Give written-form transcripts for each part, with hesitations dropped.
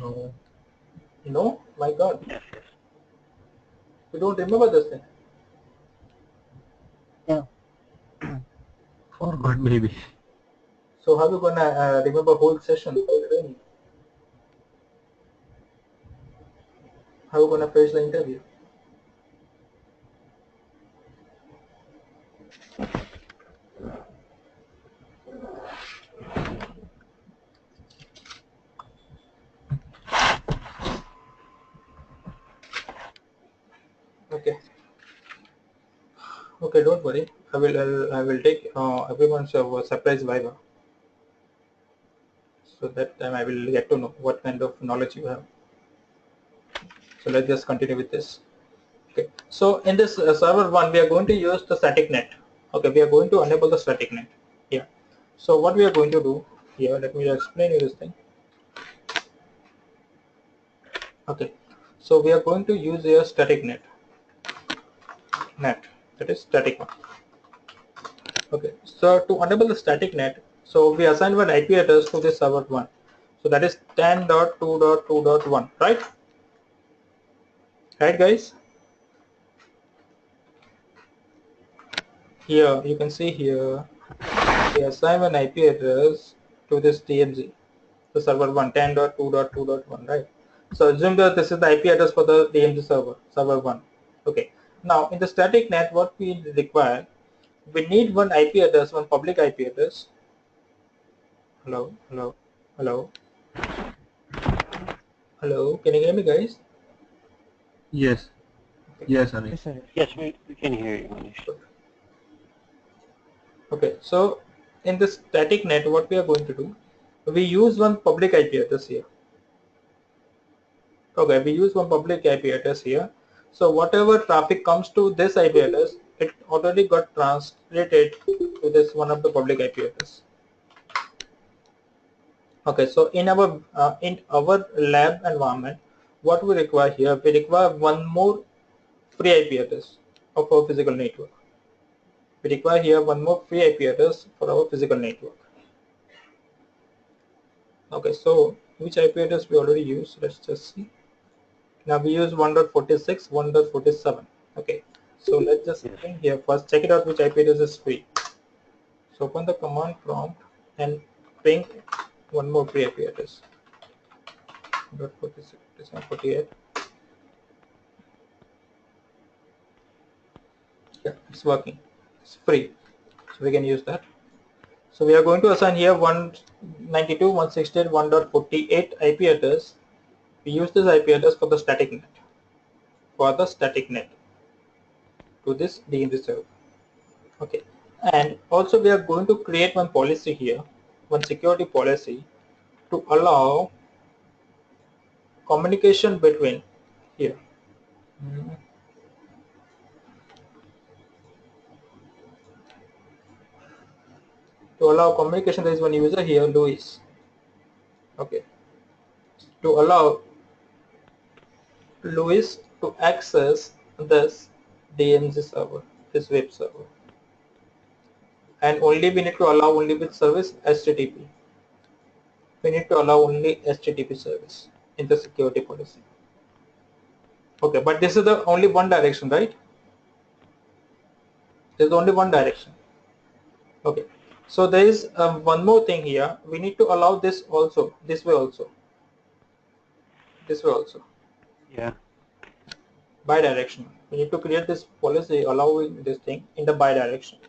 No. No? My God. Yes, yes. You don't remember this thing? Yeah. Forgot maybe. So how you gonna remember whole session, whole training? How you gonna finish the interview? Okay. Okay, don't worry. I will take everyone's surprise viva. So that time I will get to know what kind of knowledge you have. So let's just continue with this. Okay. So in this server one, we are going to use the static net. Okay, we are going to enable the static net. Yeah. So what we are going to do here, let me explain you this thing. Okay. So we are going to use a static net. That is static one. Okay. So to enable the static net, so we assign one IP address to this server one. So that is 10.2.2.1, right? Right, guys? Here you can see here we assign an IP address to this DMZ, the server 1 10.2.2.1, right? So assume that this is the IP address for the DMZ server 1. Okay. Now in the static net, what we require, we need one IP address, one public IP address. Hello, hello, hello, hello. Can you hear me, guys? Yes. Okay. Yes, Anish. Yes, sir. Yes, we can hear you, Manish. Okay. So in this static net, what we are going to do, we use one public IP address here. Okay, we use one public IP address here. So whatever traffic comes to this IP address, it already got translated to this one of the public IP address. Okay, so in our lab environment, what we require here, we require one more free IP address of our physical network. We require here one more free IP address for our physical network. Okay, so which IP address we already use? Let's just see. Now we use 1.46, 1.47. Okay, so let's just Yes. ping here first. Check it out which IP address is free. So open the command prompt and ping one more free IP address. 1.46, 48. Yeah, it's working. It's free, so we can use that. So we are going to assign here 192.168.1.48 IP address. We use this IP address for the static net. To this DMZ server. Okay, and also we are going to create one policy here, one security policy to allow communication between here. To allow communication, there is one user here, Louis. Okay, to allow Louis to access this DMZ server, this web server, and only we need to allow only with service HTTP. We need to allow only HTTP service in the security policy. Okay, but this is the only one direction, right? There's only one direction. Okay, so there is one more thing here. We need to allow this also, this way also, this way also. Yeah. Bidirectional. We need to create this policy allowing this thing in the bidirection.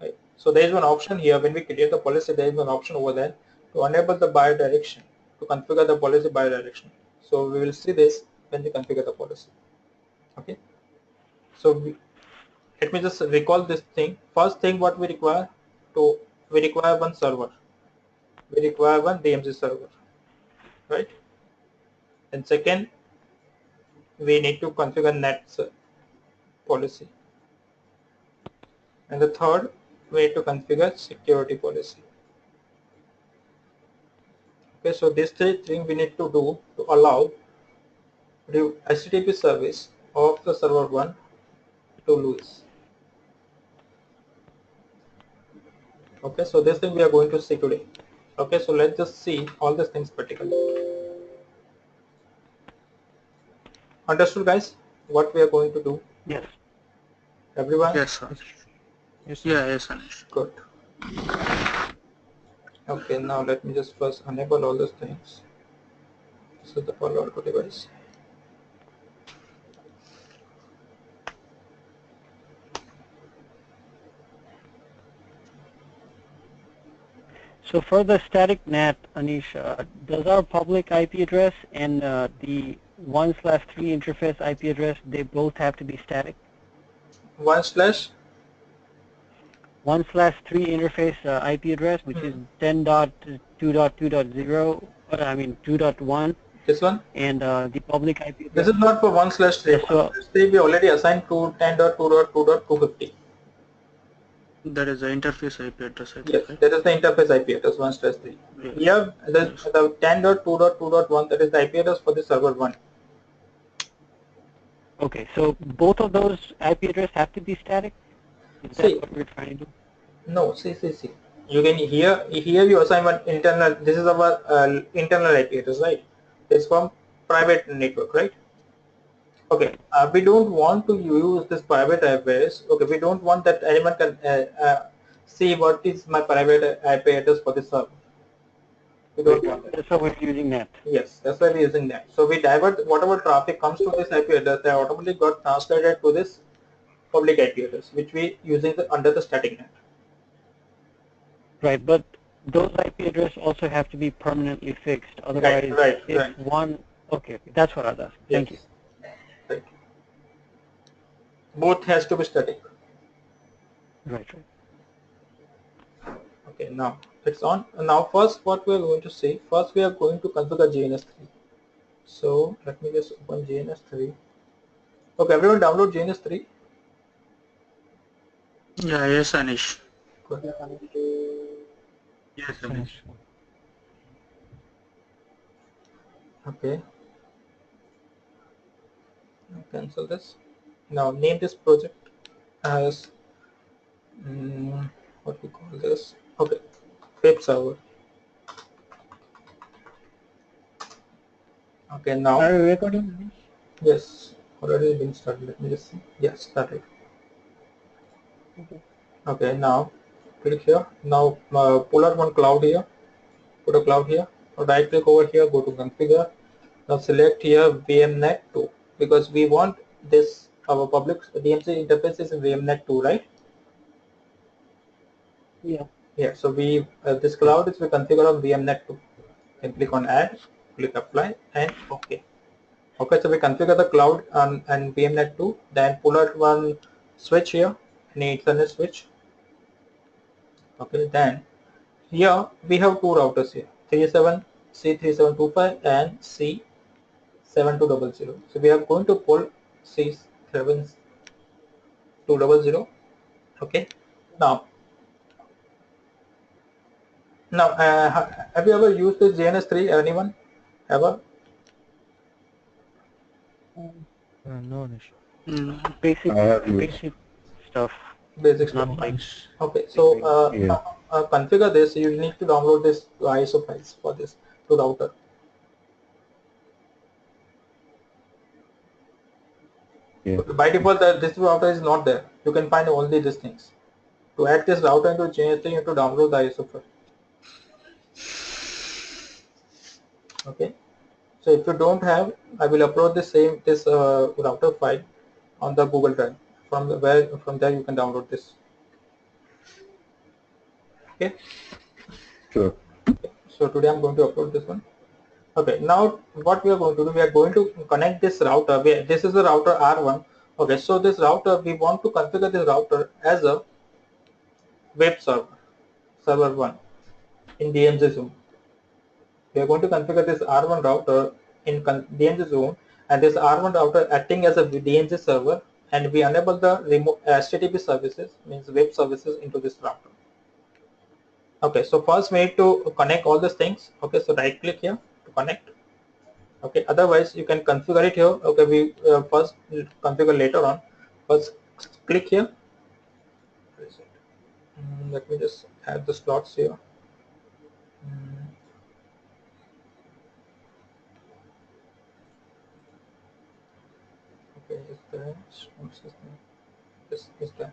Right. So there is one option here. When we create the policy, there is one option over there to enable the bidirection, to configure the policy bidirectional. So we will see this when we configure the policy. Okay. So let me just recall this thing. First thing what we require, we require one server. We require one DMZ server, right? And second, we need to configure NAT policy. And the third, we need to configure security policy. Okay, so these three things we need to do to allow the HTTP service of the server 1 to Louis. Okay, so this thing we are going to see today. Okay, so let's just see all these things practically. Understood, guys? What we are going to do? Yes. Everyone? Yes, sir. Yes. Yeah, yes, Anish. Good. Okay, now let me just first enable all those things. This is the Palo Alto device. So for the static NAT, Anish, does our public IP address and the 1/3 interface IP address, they both have to be static? 1/3 1/3 interface IP address, which is 10.2.2.0, I mean 2.1, this one. and the public IP address. This is not for 1/3. Yes, so 1/3 we already assigned to 10.2.2.250. That is the interface IP address, I Yes, think, right? that is the interface IP address 1/3. Yes. Here, the Yes. 10.2.2.1, that is the IP address for the server 1. okay, so both of those IP address have to be static? Is that See, what we're trying to do? no, see. You can here you assign one internal. This is our internal IP address, right? This from private network, right? Okay, we don't want to use this private address. Okay, we don't want that anyone can see what is my private IP address for this server. We don't want that. That's why we're using NAT. Yes, that's why we're using that. So we divert whatever traffic comes to this IP address, they automatically got translated to this public IP address, which we using under the static net. Right, but those IP address also have to be permanently fixed. Otherwise, if one, okay, that's what I was asking. Thank you. Right. Both has to be static. Right. Okay, now it's on. Now first what we are going to see, first we are going to configure GNS3. So let me just open GNS3. Okay, everyone download GNS3. Yeah, yes, Anish. Good. Yes, Anish. Okay. Cancel this. Now name this project as what we call this. Okay, web server. Okay, now. Are we recording? Yes, already been started. Let me just see. Yes, started. Okay, now click here. Now pull out one cloud here. Put a cloud here. Right click over here. Go to configure. Now select here VMNet 2 because we want this our public DMZ interface is in VMNet 2, right? Yeah. Yeah. So we this cloud is we configure on VMNet 2. Then click on add. Click apply and okay. Okay, so we configure the cloud and VMNet 2. Then pull out one switch here, an Ethernet switch. Okay, then here we have two routers here, C3725 and C7200. So we are going to pull C7200. Okay, now have you ever used this JNS3? Anyone ever? No, Basic stuff. Basic stuff. Not like. Okay, so configure this. You need to download this ISO files for this to router. Yeah. By default, this router is not there. You can find only these things. To add this router into JNS3, you have to download the ISO file. Okay. So if you don't have, I will upload this router file on the Google Drive. From there you can download this. Okay. Sure. Okay. So today I'm going to upload this one. Okay. Now what we are going to do, we are going to connect this router. This is the router R1. Okay. So this router, we want to configure this router as a web server 1 in DMZ Zone. We are going to configure this R1 router in DMZ Zone, and this R1 router acting as a DMZ server, and we enable the remote HTTP services, means web services, into this router. Okay, so first we need to connect all these things. Okay, so right click here to connect. Okay, otherwise you can configure it here. Okay, we first configure later on. First click here. Let me just add the slots here. Okay, this is that.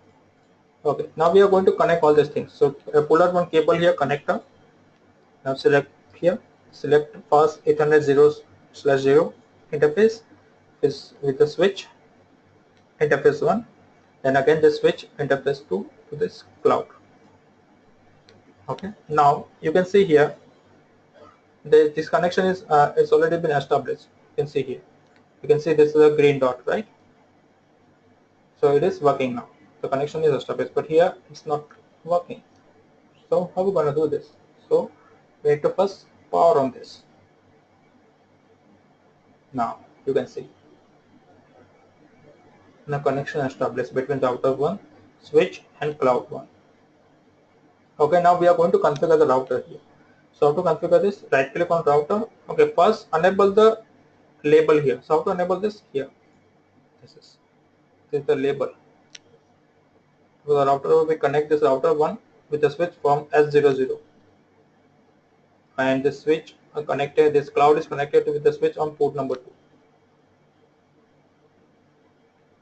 Okay, now we are going to connect all these things. So pull out one cable here, connector. Now select here, select first 800/0 interface is with the switch interface 1, then again the switch interface 2 to this cloud. Okay, now you can see here this connection is it's already been established. You can see here. You can see this is a green dot, right? So it is working now. The connection is established, but here it's not working. So how are we going to do this? So we need to first power on this. Now you can see the connection established between router 1, switch and cloud 1. Okay, now we are going to configure the router here. So how to configure this? Right click on router. Okay, first enable the label here. So how to enable this? Here. This is the label. So the router, we connect this router 1 with the switch from S00, and the switch connected, this cloud is connected with the switch on port number 2.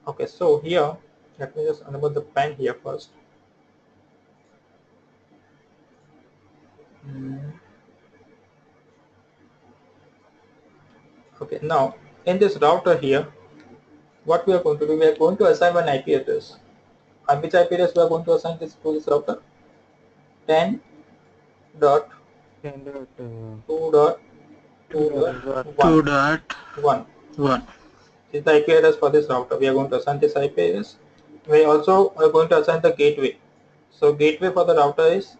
Okay, so here let me just enable the pen here first. Okay, now in this router here, what we are going to do, we are going to assign an IP address. And which IP address we are going to assign this to this router? 10.2.2.1 is the IP address for this router. We are going to assign this IP address. We also are going to assign the gateway. So gateway for the router is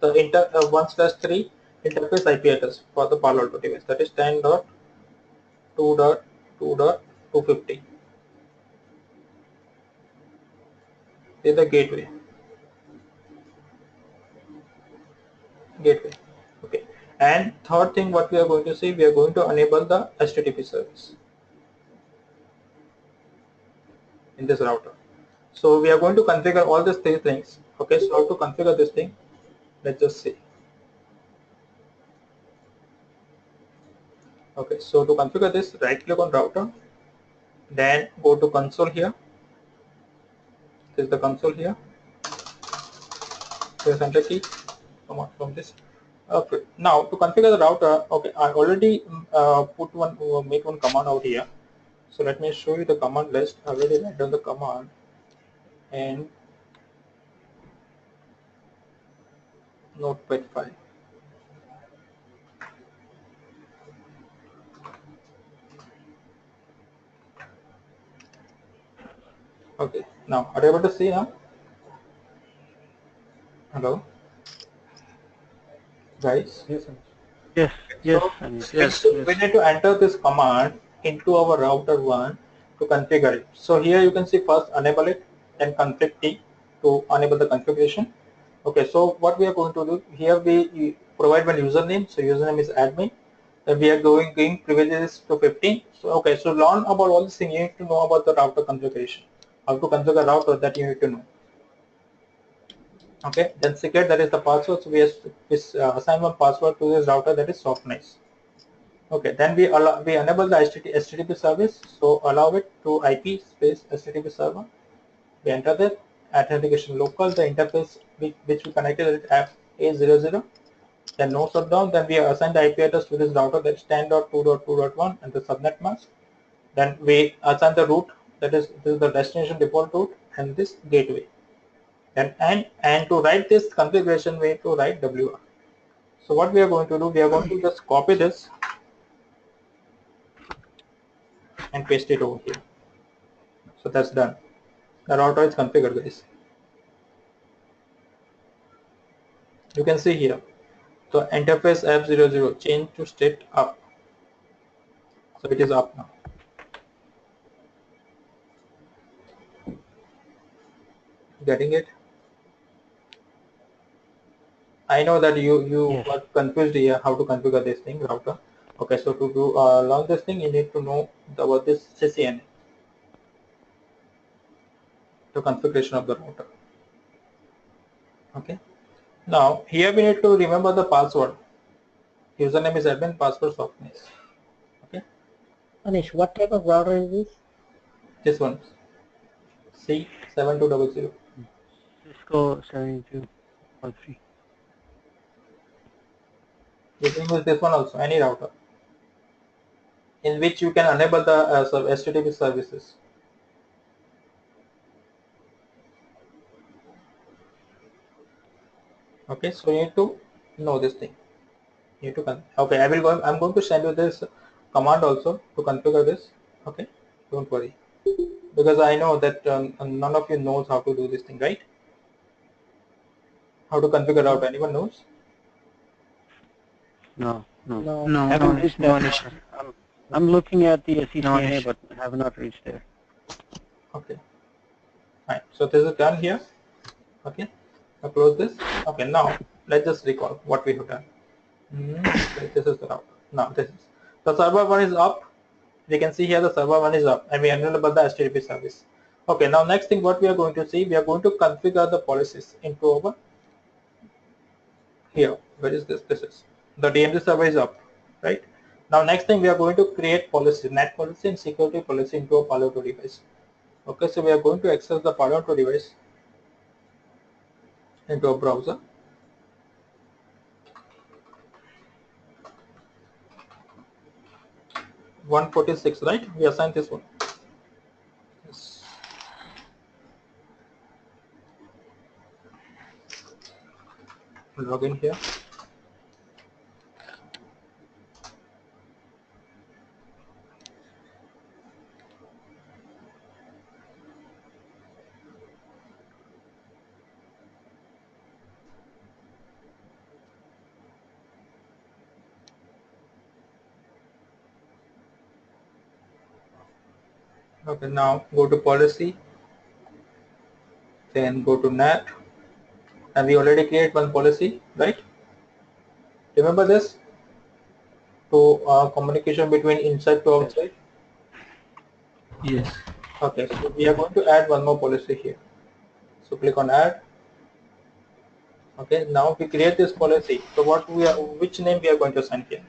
the 1/3 interface IP address for the Palo Alto device, that is 10.2.2.250 is the gateway. Okay, and third thing what we are going to see, we are going to enable the HTTP service in this router. So we are going to configure all these three things. Okay, so how to configure this thing, let's just see. Okay, so to configure this, right click on router, then go to console here. This is the console here. Press enter key. Come on from this. Okay, now to configure the router, okay, I already make one command out here. So let me show you the command list. I already write down the command and notepad file. Okay, now are you able to see now? Hello, guys. Yes. Yes. Yes. So we need to enter this command into our router 1 to configure it. So here you can see first enable it, then config T to enable the configuration. Okay, so what we are going to do here, we provide one username. So username is admin. Then we are going privileges to 15. So okay, so learn about all this thing. You need to know about the router configuration. How to configure router, that you need to know. Okay, then secret, that is the password. So we assign one password to this router, that is softness. Okay, then we enable the HTTP service. So allow it to IP space HTTP server. We enter that authentication local, the interface which we connected at app A00. Then no shutdown. Then we assign the IP address to this router, that is 10.2.2.1 and the subnet mask. Then we assign the route, that is this is the destination default route and this gateway. And to write this configuration, we need to write WR. So what we are going to do, we are going to just copy this and paste it over here. So that's done. The router is configured, guys. You can see here the interface F00 change to state up. So it is up now. Getting it? I know that you got confused here how to configure this thing, router. Okay, so to do learn this thing, you need to know about this CCNA, the configuration of the router. Okay. Now here we need to remember the password. Username is admin, password softness. Okay. Anish, what type of router is this? This one, C7200. Cisco 72.3. You can use this one also, any router, in which you can enable the HTTP services. Okay, so you need to know this thing. You need to okay, I'm going to send you this command also to configure this. Okay, don't worry, because I know that none of you knows how to do this thing, right? How to configure router? Anyone knows? No. No, Haven't no, reached no that Anish. far. I'm looking at the No CCNA, Anish. but have not reached there. Okay, fine. So this is done here. Okay, I'll close this. Okay, now let's just recall what we have done. This is the router. Now this is the server one is up. We can see here the server one is up, and we enable the HTTP service. Okay, now next thing what we are going to see, we are going to configure the policies into our here. Where is this? This is the DMZ server is up, right? Now next thing we are going to create policy, NAT policy and security policy into a Palo Alto device. Okay, so we are going to access the Palo Alto device into a browser. (146), right? We assign this one. Yes. Log in here. Okay, now go to policy, then go to NAT, and we already create one policy, right? Remember this? To communication between inside to outside. Yes. Okay, so we are going to add one more policy here. So click on add. Okay, now we create this policy. So which name we are going to assign here?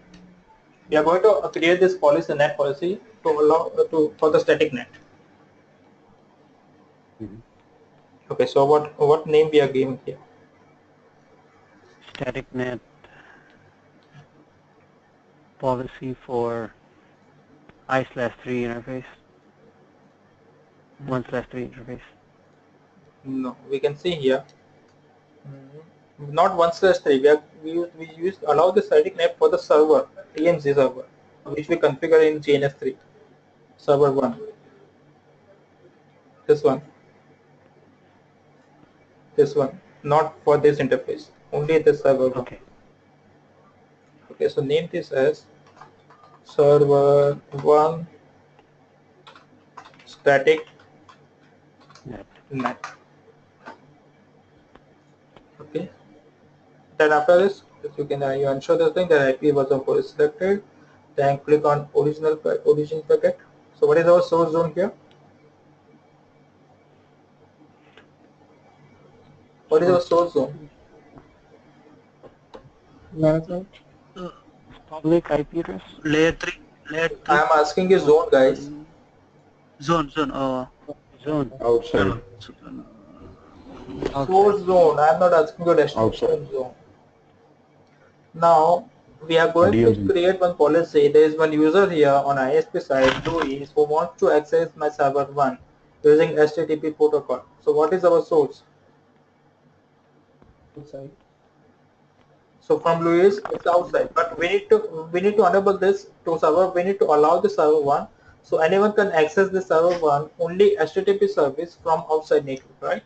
We are going to create this policy, NAT policy, to allow for the static NAT. Okay, so what name we are giving here? Static NAT policy for I/3 interface. 1/3 interface. No, we can see here. Not 1/3. We use allow the static NAT for the server, DMZ server, which we configure in GNS3 server 1. This one. This one, not for this interface, only this server one. Okay. Okay, so name this as server 1 static NAT. Okay, then after this, if you can you ensure the thing that IP version 4 is selected, then click on origin packet. So what is our source zone here? What is our source zone? Public IP address? Layer 3. Layer 3. I am asking you zone, guys. Zone. Zone. Outside. Source zone. I am not asking you destination zone. Now we are going to create one policy. There is one user here on ISP side, Louis, who wants to access my server 1 using HTTP protocol. So what is our source? Outside. So from Louis, it's outside, but we need to enable this to server. We need to allow the server 1, so anyone can access the server 1 only HTTP service from outside network, right?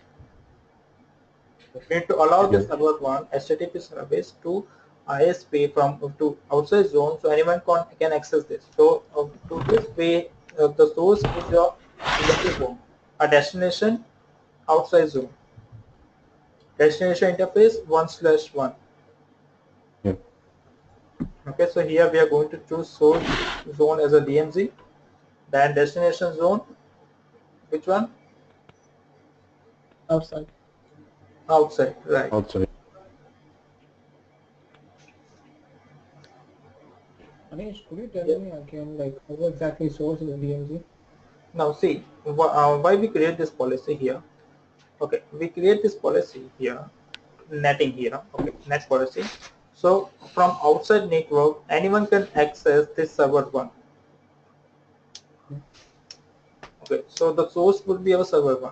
We need to allow the server 1 HTTP service to ISP from to outside zone, so anyone can access this. So to this way, the source is your DMZ zone, a destination outside zone. Destination interface 1/1. Yeah. Okay, so here we are going to choose source zone as a DMZ, then destination zone. Which one? Outside. Outside, right? Outside. Anish, could you tell me again, like how exactly source is DMZ? Now see why we create this policy here. Okay, we create this policy here, netting here. Okay, net policy. So from outside network, anyone can access this server 1. Okay, so the source would be our server 1,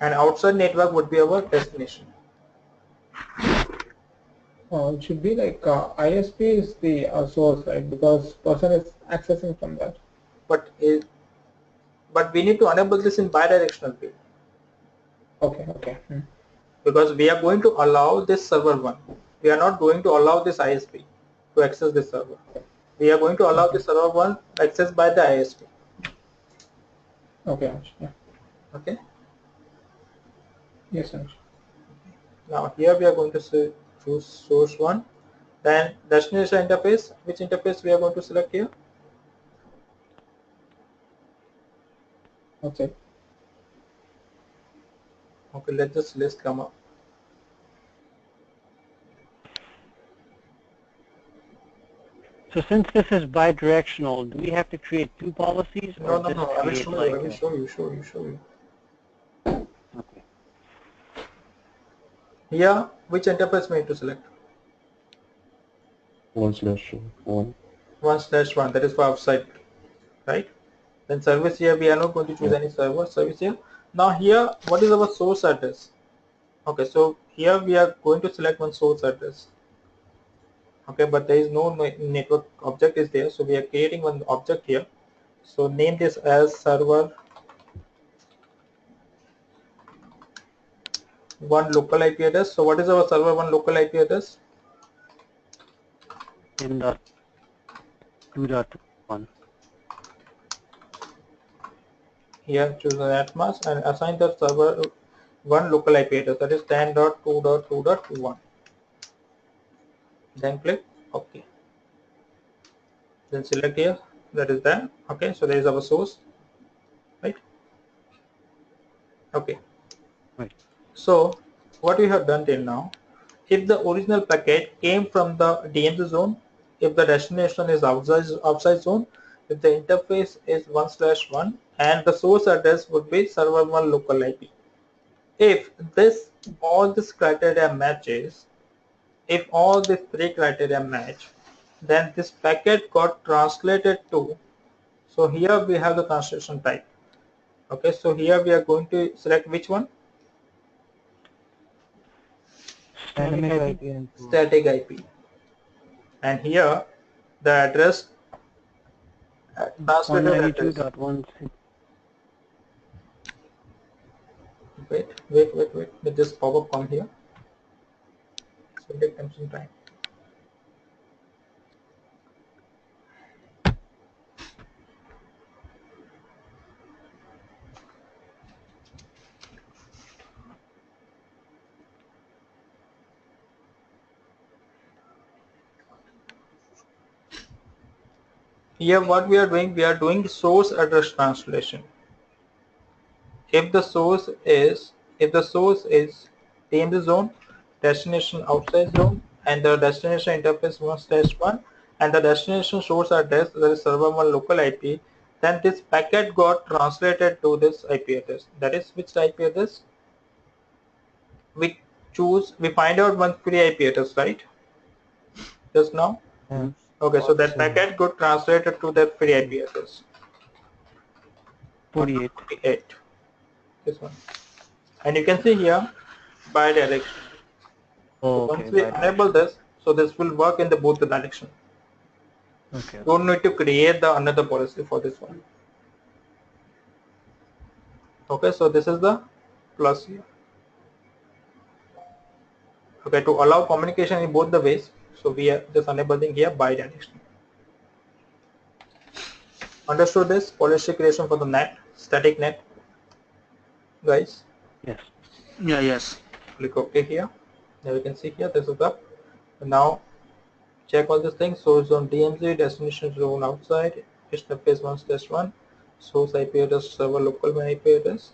and outside network would be our destination. It should be like ISP is the source, right? Because person is accessing from that. But we need to enable this in bidirectional way. Okay, okay. Because we are going to allow this server 1. We are not going to allow this ISP to access this server. We are going to allow this server 1 access by the ISP. Okay, yeah. Okay. Yes, sir. Now here we are going to choose source 1. Then destination interface. Which interface we are going to select here? Okay. Okay, let this list come up. So since this is bidirectional, do we have to create 2 policies? No, or no. I will show you. I will show you. Okay. Here, which interface we need to select? 1/1. 1/1. That is for outside, right? Then service here, we are not going to choose any server service here. Now here, what is our source address? Okay, so here we are going to select one source address. Okay, but there is no network object is there, so we are creating one object here. So name this as server 1 local IP address. So what is our server 1 local IP address? 10.2.1. Here choose the NAT mask and assign the server 1 local IP address, that is 10.2.2.1. Then click OK. Then select here, that is that. Okay, so there is our source, right? Okay. Right. So what we have done till now, if the original packet came from the DMZ zone, if the destination is outside zone, if the interface is 1/1, and the source address would be server 1 local IP. If all this criteria matches, if all these 3 criteria match, then this packet got translated to, so here we have the translation type. Okay, so here we are going to select which one? Static IP. And here the address, translated address. 192.1. Wait, let this pop-up come here. So it takes some time. Here what we are doing source address translation. If the source is DMZ zone, destination outside zone, and the destination interface 1/1, and the destination source address, that is server 1 local IP, then this packet got translated to this IP address. That is which IP address? We find out one free IP address, right? Just now. Okay, so that packet got translated to that free IP address. 48. This one. And you can see here bidirectional. Oh, So okay. once we enable this, so this will work in both the direction. Okay. Don't need to create another policy for this one. Okay, so this is the plus here. Okay, to allow communication in both the ways, so we are just enabling here bidirectional. Understood this policy creation for the NAT, static NAT, guys? Yes. Yeah, yes. Click OK here. Now you can see here this is the, now check all these things. Source zone DMZ, destination zone outside, interface 1/1, source IP address server local IP address,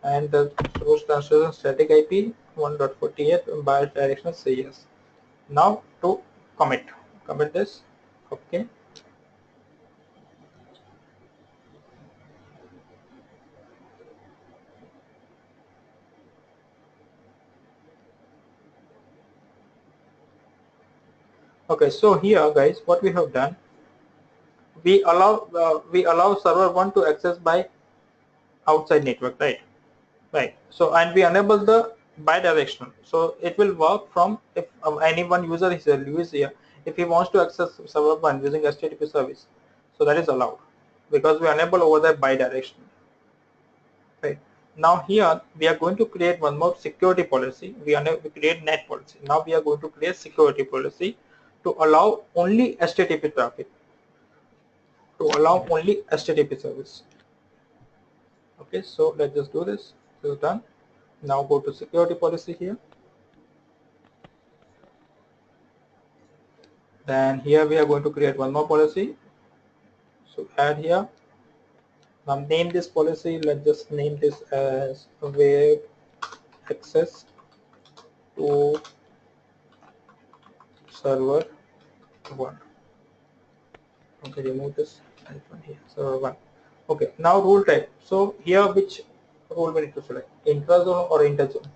and the source translation static IP 1.48 bidirectional. Say yes. Now to commit this. Okay. Okay, so here guys, what we have done, we allow server 1 to access by outside network, right? Right. So, and we enable the bidirectional. So it will work from if any one user is here, if he wants to access server 1 using HTTP service, so that is allowed because we enable over there bidirectional. Right. Now here we are going to create one more security policy. We create NAT policy. Now we are going to create security policy to allow only HTTP traffic, to allow only HTTP service. Okay, so let's just do this. This is done. Now go to security policy here. Then here we are going to create one more policy. So add here. Now name this policy. Let's just name this as web access to server 1. Okay, remove this one here. Server 1. Okay, now rule type. So here which rule we need to select? Intrazone or interzone?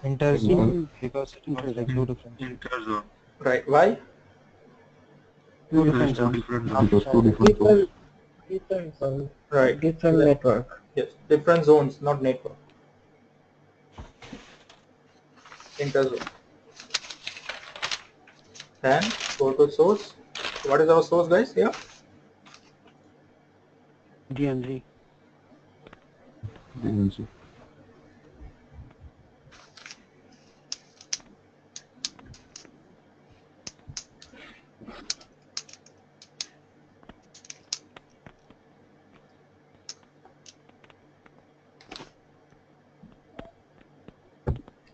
Interzone, because it has like two different. Interzone. Right. Why? Two different zones. Different zone, Right. different network. Yes, different zones, not network. Interzone. Then go to source. What is our source, guys? Here. DMZ. DMZ.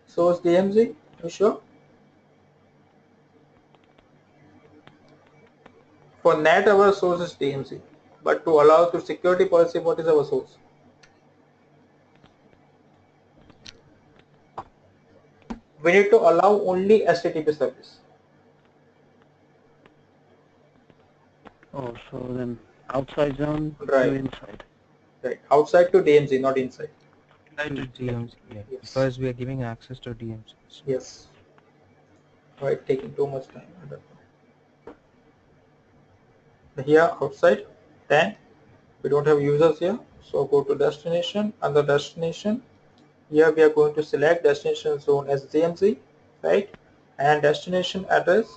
Source DMZ. You sure? For NAT, our source is DMZ. But to allow to security policy, what is our source? We need to allow only HTTP service. Oh, so then outside zone Right. to inside. Right. Outside to DMZ, not inside. DMZ, yeah. Yes. Because we are giving access to DMZ. So Yes. Right. Taking too much time. I don't know. Here outside, then we don't have users here. So go to destination. Under destination, here we are going to select destination zone as DMZ, right? And destination address.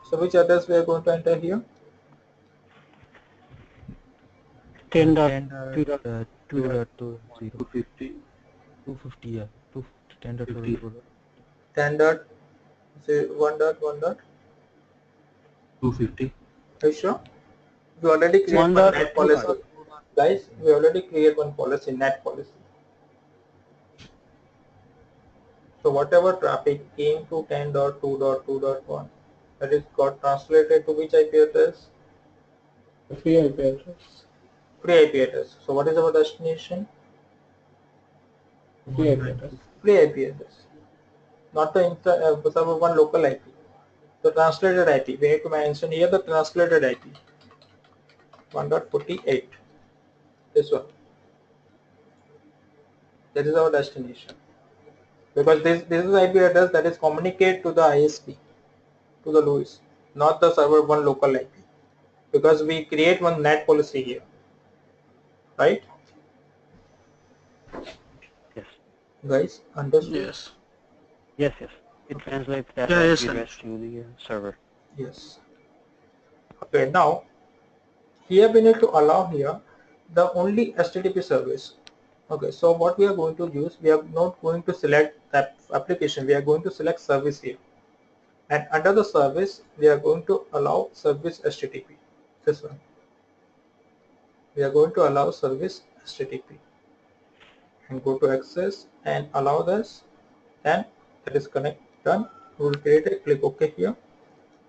So which address we are going to enter here? 10.2.20. 250. 250, yeah. 10.2.2. 10.1.1. 250. Are you sure? We already create one NAT policy. Guys, we already create one policy, NAT policy. So whatever traffic came to 10.2.2.1, that is got translated to which IP address? Free IP address. Free IP address. So what is our destination? Free IP address. Free IP address. Not the server 1 local IP. The translated IP. We need to mention here the translated IP. 1.48. This one. That is our destination. Because this is IP address that is communicate to the ISP, to the LUIS, not the server 1 local IP. Because we create one NAT policy here. Right? Yes. Guys, understood? Yes. Yes, yes. It translates that Yeah, IP yes, address to the server. Yes. Okay, now here we need to allow here the only HTTP service. Okay, so what we are going to use, we are not going to select that application, we are going to select service here. And under the service, we are going to allow service HTTP. This one. We are going to allow service HTTP. And go to access and allow this. And that is connect done. We will create it, click OK here.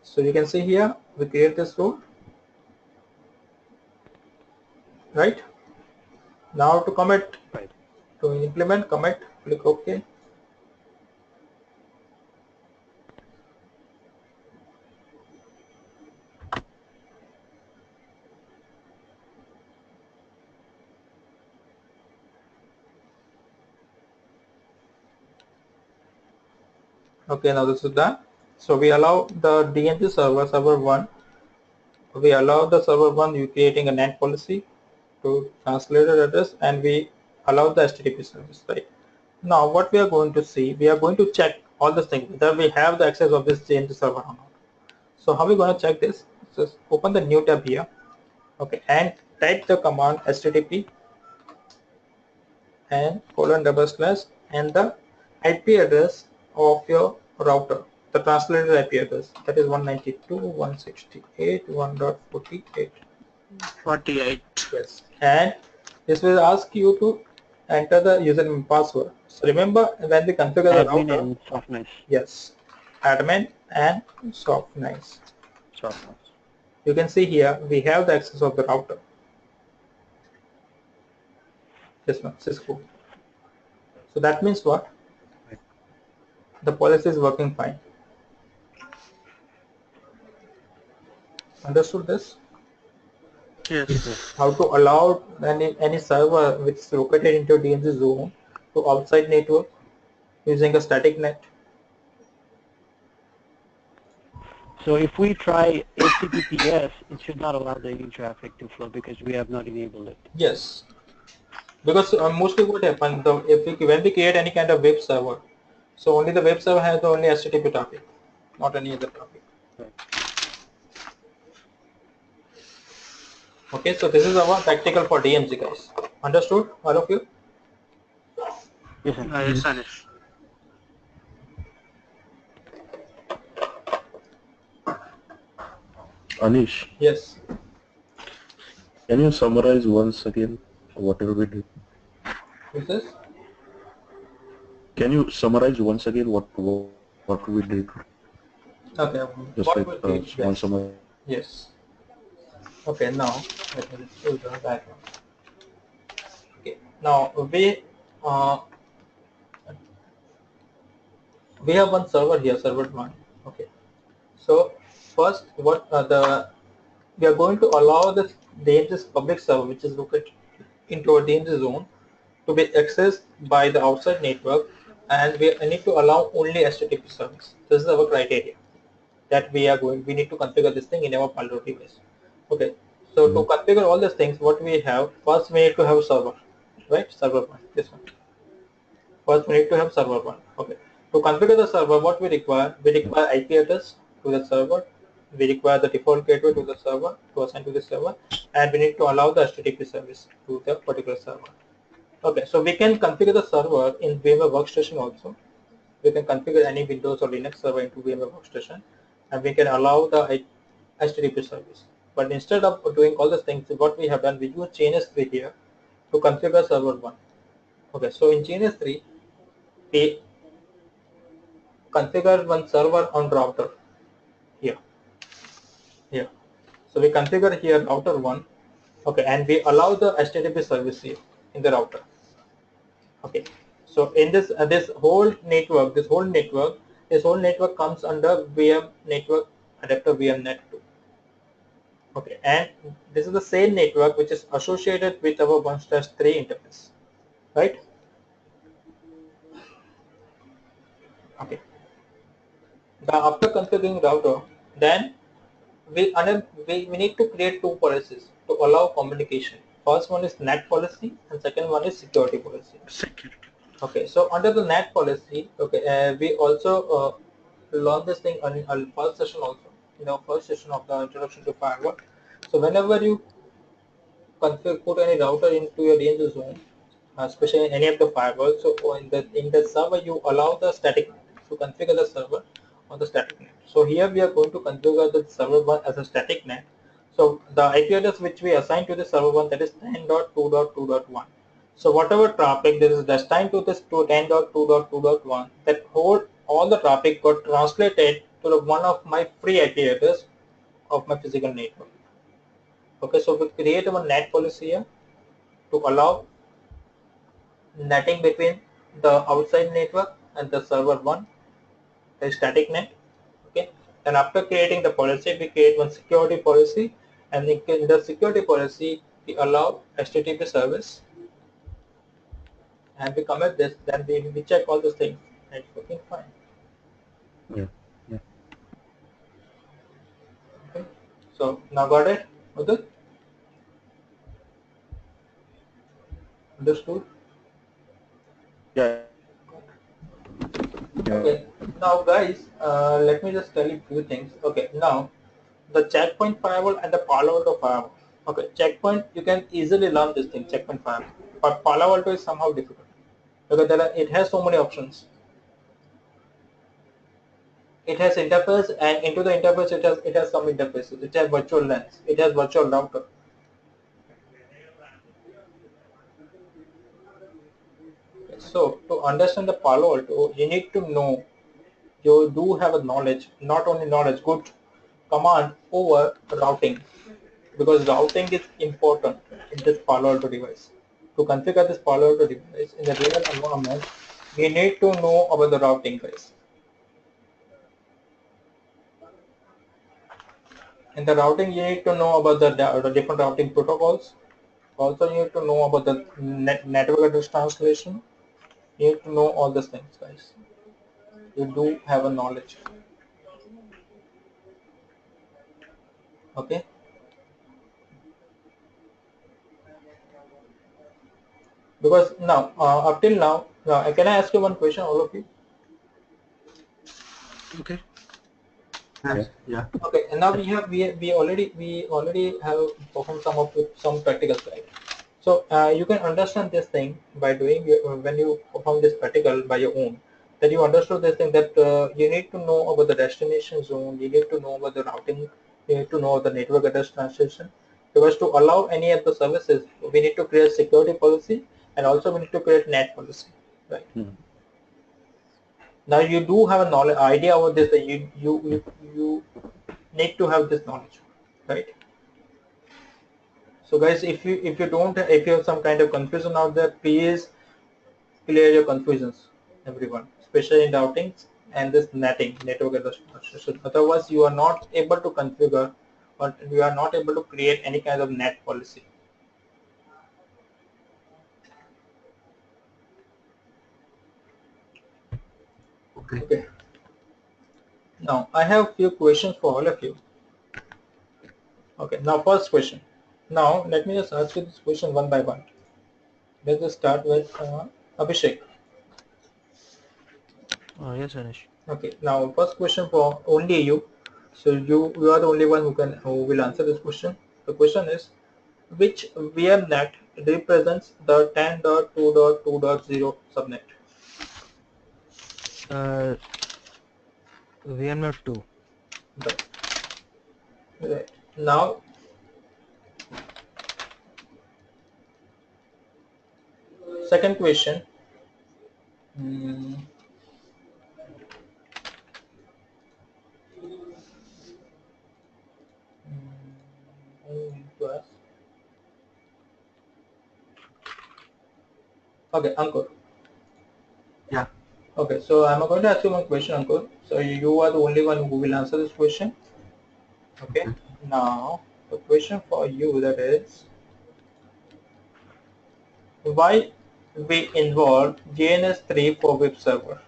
So you can see here, we create this rule. Right? Now to commit, Right. to implement commit, click OK. Okay, now this is done. So we allow the DMZ server 1. We allow the server 1 you creating a NAT policy to translate the address, and we allow the HTTP service, right? Now what we are going to see, we are going to check all the things whether we have the access of this DMZ server or not. So how are we going to check this? Just open the new tab here, okay, and type the command HTTP and :/ and the IP address of your router, the translated IP address, that is 192.168.1.48. 48. Yes, and this will ask you to enter the username and password. So remember, when we configure the Admin router, and softness. yes, admin and softness. Softness. You can see here we have the access of the router. This one, Cisco. So that means what? The policy is working fine. Understood this? Yes. How to allow any server which is located into DMZ zone to outside network using a static net. So if we try HTTPS, it should not allow the any traffic to flow because we have not enabled it. Yes, because mostly what happens, when we create any kind of web server, so only the web server has the only HTTP traffic, not any other traffic. Right. Okay, so this is our practical for DMZ, guys. Understood, all of you? Yes, sir. Yes, Anish. Anish, Yes. can you summarize once again whatever we did? This is? Can you summarize once again what we did? Okay. Just What like we did? small Yes. summary. Yes. Okay, now let me show the diagram. Okay, now we have one server here, server 1. Okay, so first what we are going to allow this DMZ public server, which is located into a DMZ zone, to be accessed by the outside network, and we need to allow only HTTP service. This is our criteria that we need to configure this thing in our Palo Alto device. Okay, so to configure all these things, what we have, first we need to have a server, right? Server 1, this one. First we need to have server 1. Okay, to configure the server, what we require IP address to the server, we require the default gateway to the server to assign to the server, and we need to allow the HTTP service to the particular server. Okay, so we can configure the server in VMware Workstation also. We can configure any Windows or Linux server into VMware Workstation, and we can allow the HTTP service. But instead of doing all these things, what we have done, we use GNS3 here to configure server 1. Okay, so in GNS3, we configure one server on router here. Here. So we configure here router 1. Okay, and we allow the HTTP service here in the router. Okay, so in this whole network comes under VM network adapter VMnet2. Okay, and this is the same network which is associated with our 1/3 interface, right? Okay. Now after configuring router, then we need to create two policies to allow communication. First one is NAT policy, and second one is security policy. Security. Okay, so under the NAT policy, okay, we also learned this thing on our first session also, in our first session of the introduction to firewall. So whenever you put any router into your DMZ zone, especially in any of the firewalls, so in the server you allow the static net to configure the server on the static net. So here we are going to configure the server 1 as a static net. So the IP address which we assign to the server 1, that is 10.2.2.1. So whatever traffic there is destined to this to 10.2.2.1, that all the traffic got translated to the one of my free IP address of my physical network. Okay, so we create a NAT policy here to allow netting between the outside network and the server 1, the static net. Okay, and after creating the policy, we create one security policy, and in the security policy we allow HTTP service, and we commit this, then we check all those things, and it's working fine. Yeah. Okay. So now got it? Udit? Understood? Yeah. Okay. Now guys, let me just tell you a few things. Okay. Now the checkpoint firewall and the Palo Alto firewall. Okay. Checkpoint, you can easily learn this thing, checkpoint firewall. But Palo Alto is somehow difficult. Okay. It has so many options. It has interface, and into the interface it has some interfaces. It has virtual LANs. It has virtual router. So to understand the Palo Alto, you need to know, you do have a knowledge, not only knowledge, good command over routing, because routing is important in this Palo Alto device. To configure this Palo Alto device in the real environment, we need to know about the routing, guys. In the routing, you need to know about the different routing protocols. Also, you need to know about the network address translation. You need to know all these things, guys. You do have a knowledge. Okay. Because now, up till now, can I ask you one question, all of you? Okay. Yeah. Yeah. Okay, and now we already have performed some practicals, right? So you can understand this thing by doing when you perform this practical by your own. That you understood this thing, that you need to know about the destination zone, you need to know about the routing, you need to know the network address translation. Because to allow any of the services, we need to create security policy, and also we need to create NAT policy, right? Hmm. Now you do have a knowledge idea about this, that you need to have this knowledge, right? So guys, if you have some kind of confusion out there, please clear your confusions, everyone, especially in routing and this netting, network address translation. Otherwise you are not able to configure, or you are not able to create any kind of NAT policy. Okay. Okay, now I have few questions for all of you. Okay, now first question. Now let me just ask you this question one by one. Let's just start with Abhishek. Yes, Anish. Okay, now first question for only you. So you are the only one who will answer this question. The question is, which VMNet represents the 10.2.2.0 subnet? Uh, VMware 2. Right. Right. Now second question. Hmm, I need to ask. Okay, Ankur. Yeah. Okay, so I'm going to ask you one question, Ankur. So you are the only one who will answer this question. Okay. Okay. Now the question for you, that is, why we involve JNS3 for web server?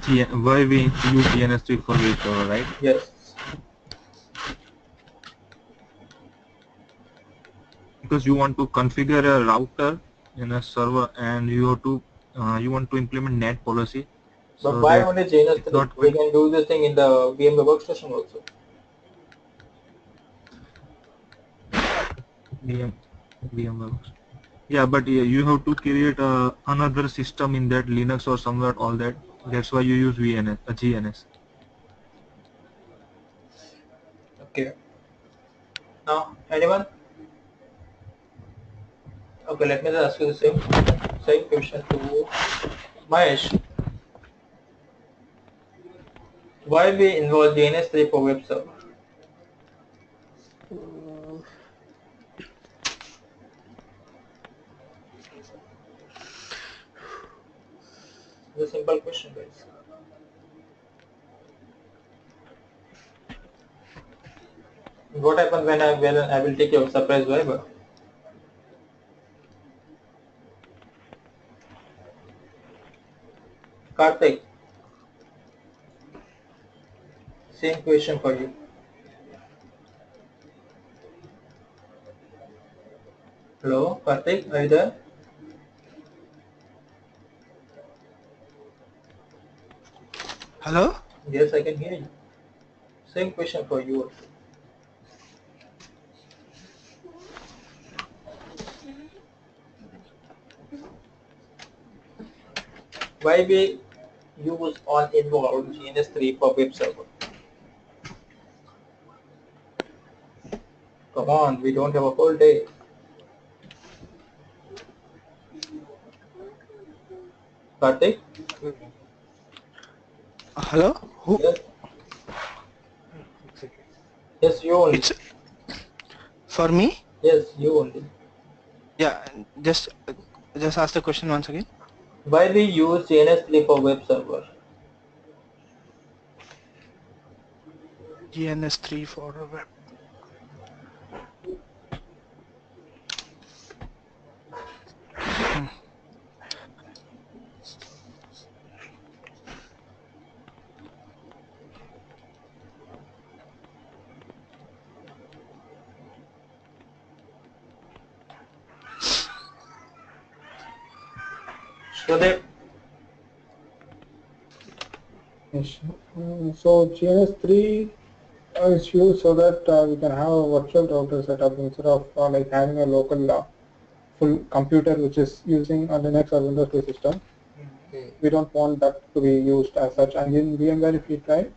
Why we use DNS3 for web server, right? Yes. Because you want to configure a router in a server, and you want to implement NAT policy, But so why that only it's JNS3? not We going can do this thing in the VMware workstation also. VM VMware. Yeah, but you have to create another system in that Linux or somewhere, all that. That's why you use GNS. Okay. Now, anyone? Okay, let me just ask you the same question to Mahesh. Why we involve DNS3 for web server? Uh, It's a simple question, guys. What happens when I will take your surprise Viber? Karthik, same question for you. Hello, Karthik, are you there? Hello? Yes, I can hear you. Same question for you also. Why we use on involved GNS3 for web server? Come on, we don't have a whole day. Karthik? Hello? Who? Yes, yes, you only. It's for me? Yes, you only. Yeah, just ask the question once again. Why we use GNS3 for web server? GNS3 for a web. So that Yes. So GNS3 is used so that we can have a virtual router setup instead of like having a local full computer which is using a Linux or Windows based system. We don't want that to be used as such. And in VMware, if we try, it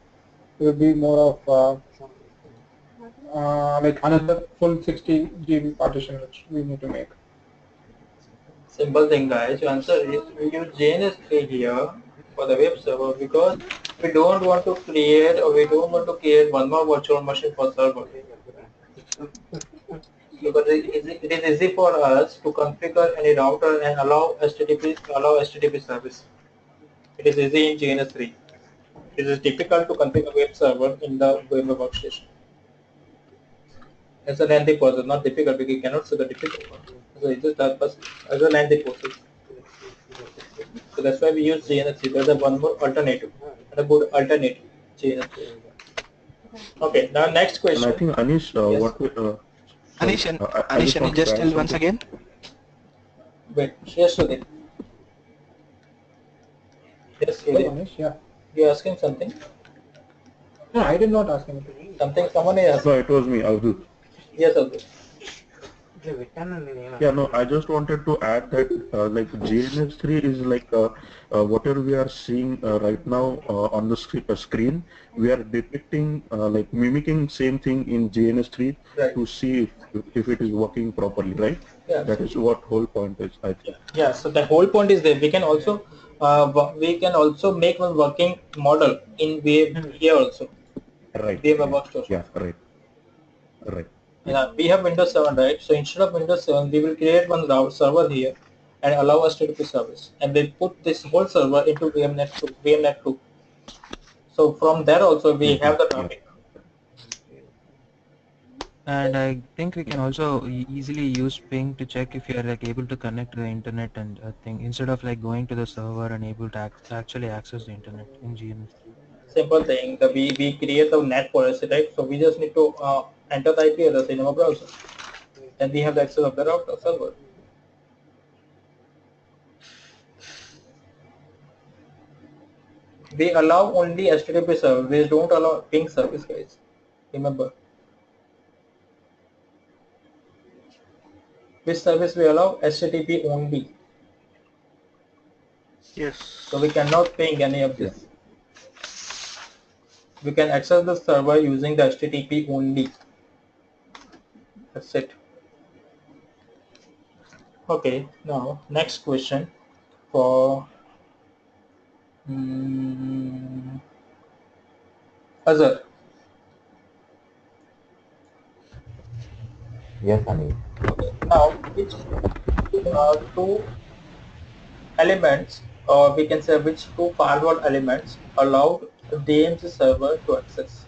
will be more of like another full 60 GB partition which we need to make. simple thing, guys. Your answer is we use JNS3 here for the web server because we don't want to create or we don't want to create one more virtual machine for server. Because it is easy for us to configure any router and allow HTTP service. It is easy in JNS3. It is difficult to configure web server in the web workstation. It's a lengthy process, not difficult because you cannot say the difficult one. So it is that but as a lengthy process. So that's why we use GNS3. There's a one more alternative, and a good alternative, GNS3. Okay, now next And I question. think Anish, Yes. Anish, I just can you wanted to just add tell once something. again? Wait, yes, Sudhir. Yes, Hello, Sudhir. Anish. Yeah. You're asking something? No, I did not ask anything. Something someone is asking? No, it was me, Avdut. Yes, Sudhir. Yeah, no, I just wanted to add that like GNS3 is like whatever we are seeing right now on the screen, we are depicting like mimicking same thing in GNS3 Right. to see if it is working properly, right? Yeah. That is what whole point is, I think. Yeah. So the whole point is that we can also make one working model in here also. Right. VMware Workstation. Yeah, right. Right. Yeah, we have Windows 7, right? So instead of Windows 7, we will create one server here and allow us to do service. And we put this whole server into VMNet 2. So from there also we have the traffic. And I think we can also easily use ping to check if you are like able to connect to the internet and thing instead of like going to the server and able to actually access the internet in GNS3. Simple thing. We create the NAT policy, right? So we just need to enter the IP address in our browser. Then we have the access of the router server. We allow only HTTP service. We don't allow ping service, guys. Remember. Which service we allow? HTTP only. Yes. So we cannot ping any of Yeah. this. We can access the server using the HTTP only. That's it. Okay, now next question for Azhar. Yes, Anil. Okay, now which two elements, or we can say which two firewall elements allowed the DMZ server to access?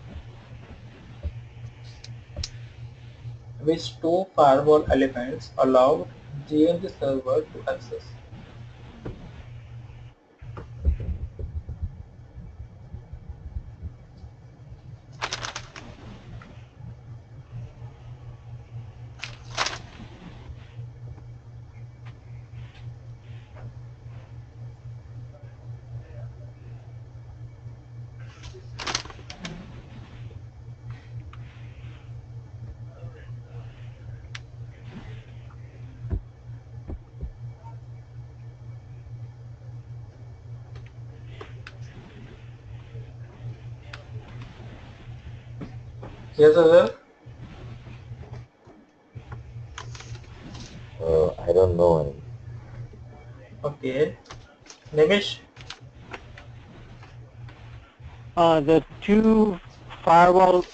Which two firewall elements allowed DMZ server to access? Yes, sir. I don't know. Okay. Nimish? The two firewall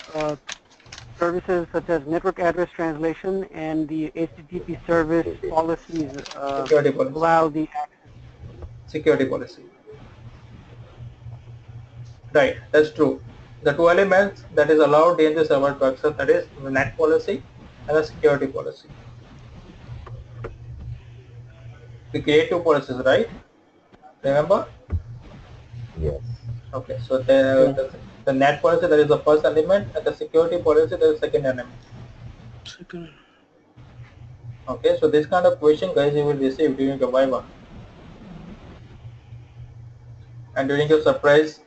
services such as network address translation and the HTTP service policies Security policy. allow the access. Security policy. Right, that's true. The two elements that is allowed DMZ server to access, that is the NAT policy and the security policy. We create two policies, right? Remember? Yes. Okay, so the NAT policy, that is the first element, and the security policy, that is the second element. Second. Okay, so this kind of question, guys, you will receive during the Viva and during your surprise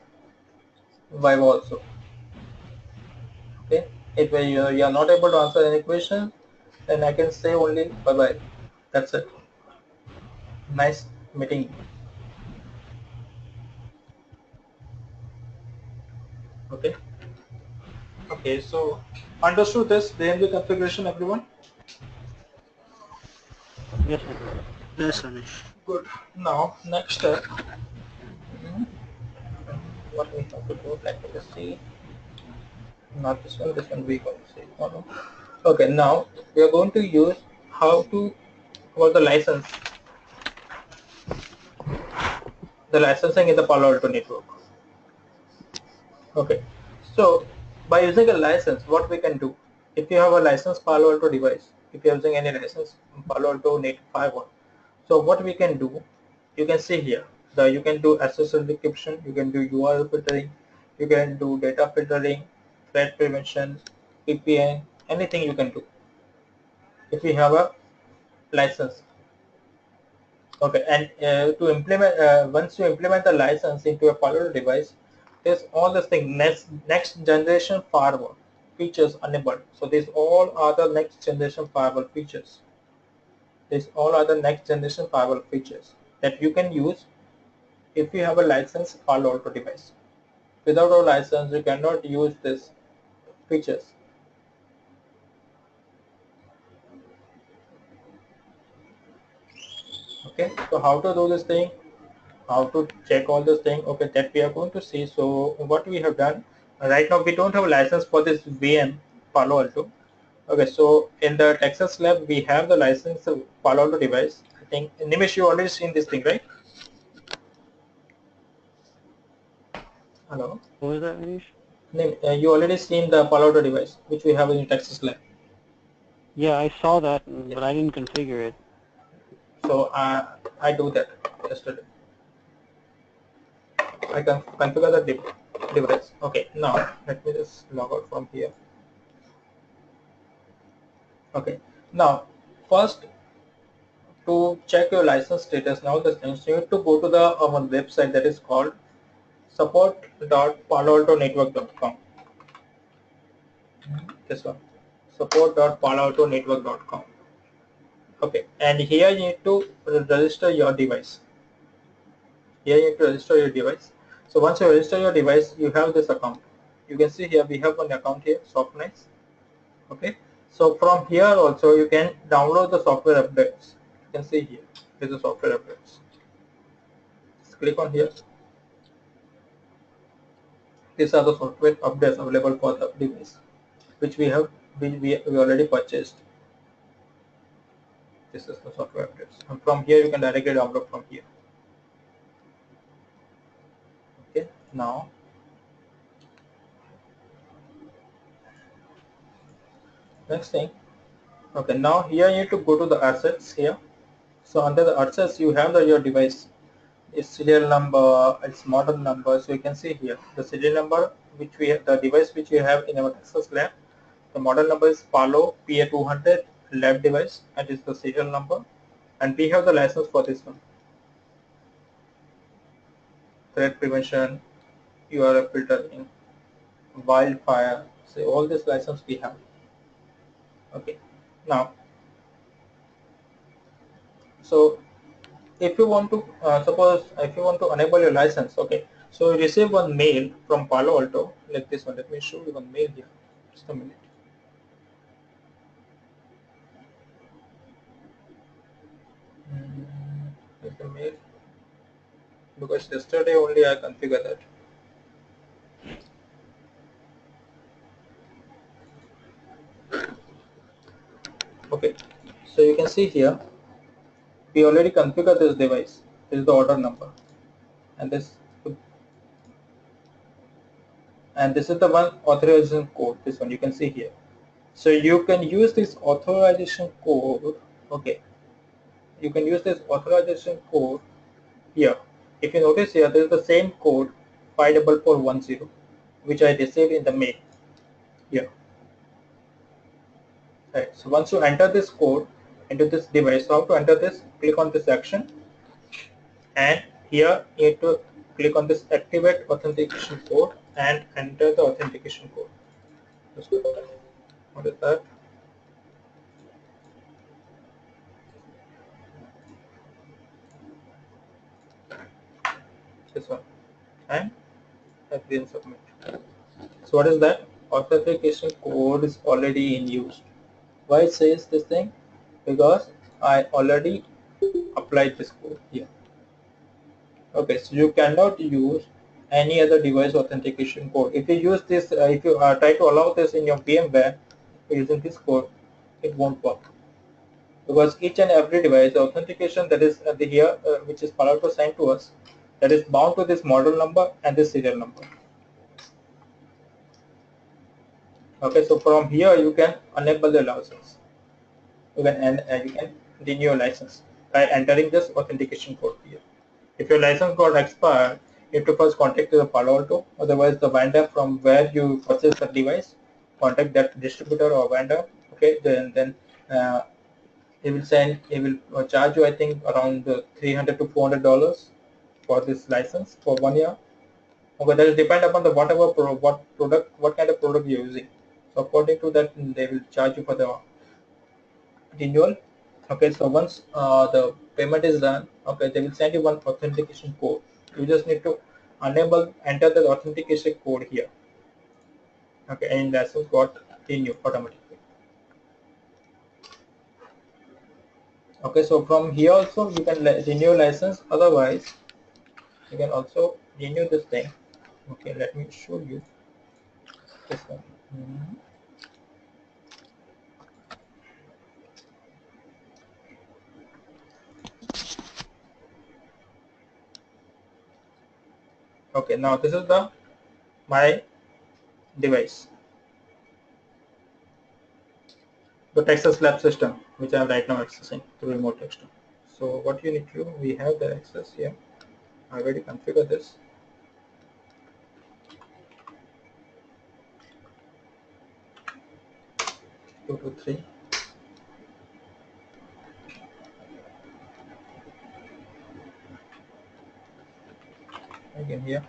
Viva also. Okay, if you are not able to answer any question, then I can say only bye bye. That's it. Nice meeting you. Okay. Okay, so understood this DMZ configuration, everyone? Yes, sir. Yes, Anish. Good. Now, next step. What we have to do, let me just see. Not this one we going to see. Oh, no. Okay, now we are going to use how to, about the license, the licensing in the Palo Alto network. Okay, so by using a license, what we can do, if you have a licensed Palo Alto device, if you're using any license Palo Alto NAT Firewall, so what we can do, you can see here, you can do SSL decryption, you can do URL filtering, you can do data filtering, threat prevention, VPN, anything you can do if you have a license. Okay, and to implement, once you implement the license into a Palo Alto device, there's all this thing, next generation firewall features enabled. So these all are the next generation firewall features. These all are the next generation firewall features that you can use if you have a licensed Palo Alto device. Without a license, you cannot use these features. Okay, so how to do this thing? How to check all this thing? Okay, that we are going to see. So what we have done right now, we don't have a license for this VM Palo Alto. Okay, so in the Texas lab, we have the license of Palo Alto device. I think Nimish, you already seen this thing, right? Hello, What was that, Anish? You already seen the Palo Alto device which we have in Texas lab. Yeah, I saw that, Yes. but I didn't configure it. So I do that yesterday. I can configure the device. Okay, now let me just log out from here. Okay, now first to check your license status, now the things you need to go to the our website that is called support.paloaltonetwork.com. This one, support.paloaltonetwork.com. Okay, and here you need to register your device. Here you need to register your device. So once you register your device, you have this account. You can see here we have one account here, Softnice. Okay, so from here also you can download the software updates. You can see here, there's a software updates. Just click on here. These are the software updates available for the device, which we already purchased. This is the software updates, and from here you can directly download from here. Okay, now next thing. Okay, now here you need to go to the assets here. So under the assets you have your device, its serial number, its model number. So you can see here the serial number which we have, the device which we have in our Texas lab. The model number is Palo PA200 lab device, and is the serial number, and we have the license for this one. Threat prevention, URL filtering, wildfire. So all this license we have. Okay, now so if you want to suppose if you want to enable your license, okay, so you receive one mail from Palo Alto like this one. Let me show you one mail here. Just a minute. Here's the mail. Because yesterday only I configured that. Okay, so you can see here we already configured this device. This is the order number, and this is the one authorization code. This one you can see here. So you can use this authorization code. Okay, you can use this authorization code here. If you notice here, there is the same code 54410, which I received in the mail here. Right. So once you enter this code into this device, so how to enter this? Click on this action, and here you need to click on this activate authentication code and enter the authentication code. What is that? This one, and agree and submit. So what is that? Authentication code is already in use. Why it says this thing? Because I already applied this code here. Okay, so you cannot use any other device authentication code. If you use this, if you try to allow this in your VMware using this code, it won't work. Because each and every device authentication that is at the here, which is Palo Alto assigned to us, that is bound to this model number and this serial number. Okay, so from here you can enable the license. You can renew your license by entering this authentication code here. If your license got expired, you have to first contact the Palo Alto. Otherwise, the vendor from where you purchase the device, contact that distributor or vendor. Okay, then he will charge you, I think, around $300 to $400 for this license for 1 year. Okay, that will depend upon the what kind of product you're using. So according to that, they will charge you for the renewal. Okay, so once the payment is done, okay, they will send you one authentication code. You just need to enter the authentication code here. Okay, and license got renewed automatically. Okay, so from here also you can renew license. Otherwise, you can also renew this thing. Okay, let me show you this one. Okay, now this is my device, the Texas Lab system, which I am right now accessing through remote desktop. So what you need to do, we have the access here. I already configured this. Two to three. Again here.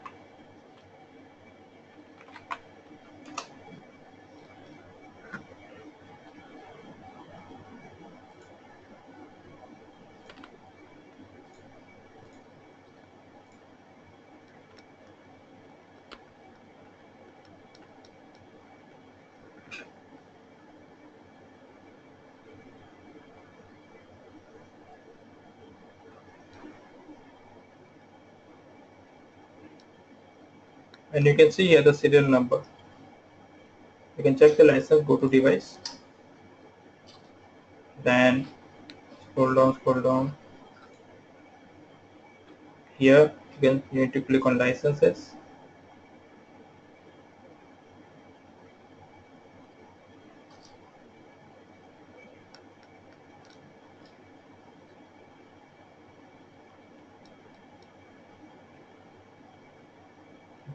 And you can see here the serial number. You can check the license, go to device, then scroll down. Here you need to click on licenses.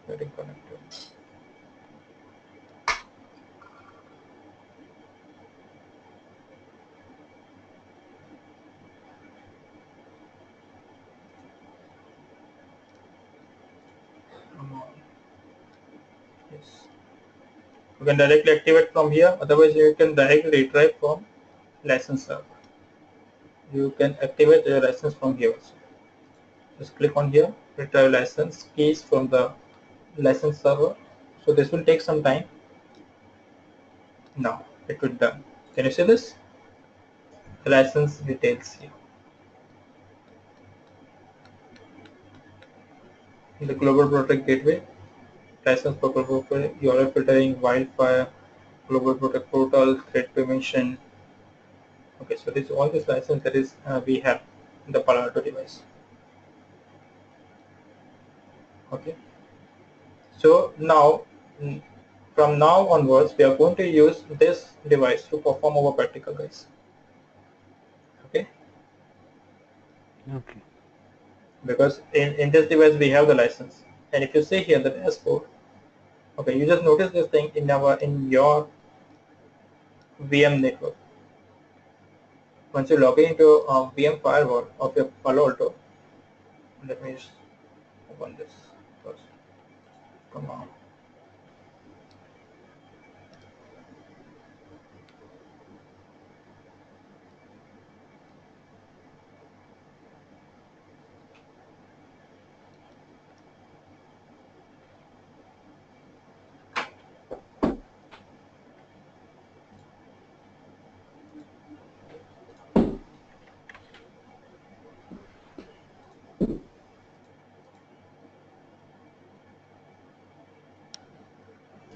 Getting connected. Come on. Yes. You can directly activate from here. Otherwise, you can directly retrieve from license server. You can activate your license from here also. Just click on here, retrieve license keys from the license server. So this will take some time. Now it will done. Can you see this? The license details here. The global protect gateway, license for global protect, URL filtering, wildfire, global protect portal, threat prevention. Okay, so this all this license that is we have in the Palo Alto device. Okay, so now from now onwards we are going to use this device to perform our practical, guys. Okay, Okay. because in this device we have the license, and if you see here the dashboard, okay, you just notice this thing in your VM network. Once you log into VM firewall of your Palo Alto, let me just open this first. Come on.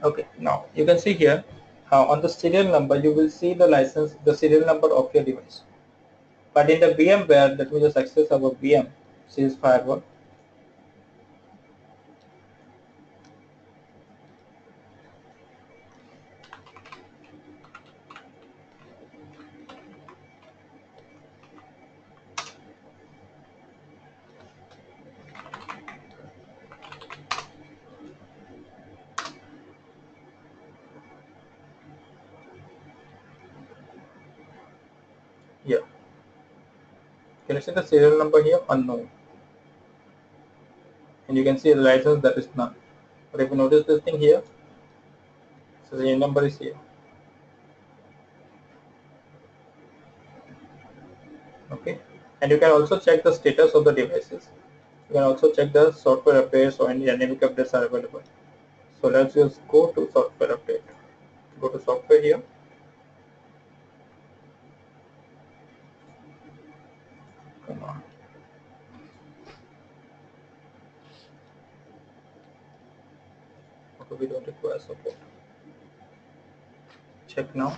Okay, now you can see here on the serial number you will see the license, the serial number of your device. But in the VMware, let me just access our VM, sys firewall. Yeah. Can you see the serial number here? Unknown. And you can see the license that is none. But if you notice this thing here, so the number is here. Okay. And you can also check the status of the devices. You can also check the software updates or any dynamic updates are available. So let's just go to software update. Go to software here. Come on. Okay, we don't require support. Check now.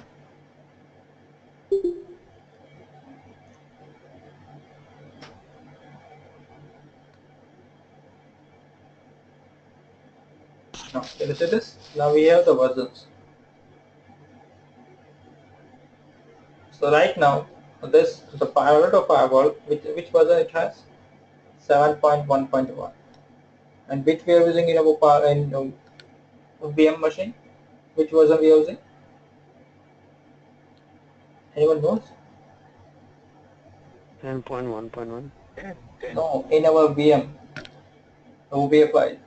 Now, can you see this? Now we have the versions. So right now, the Palo Alto firewall, which version it has? 7.1.1. And which we are using in our VM machine? Which version we are using? Anyone knows? 10.1.1. No, in our VM, OBFI.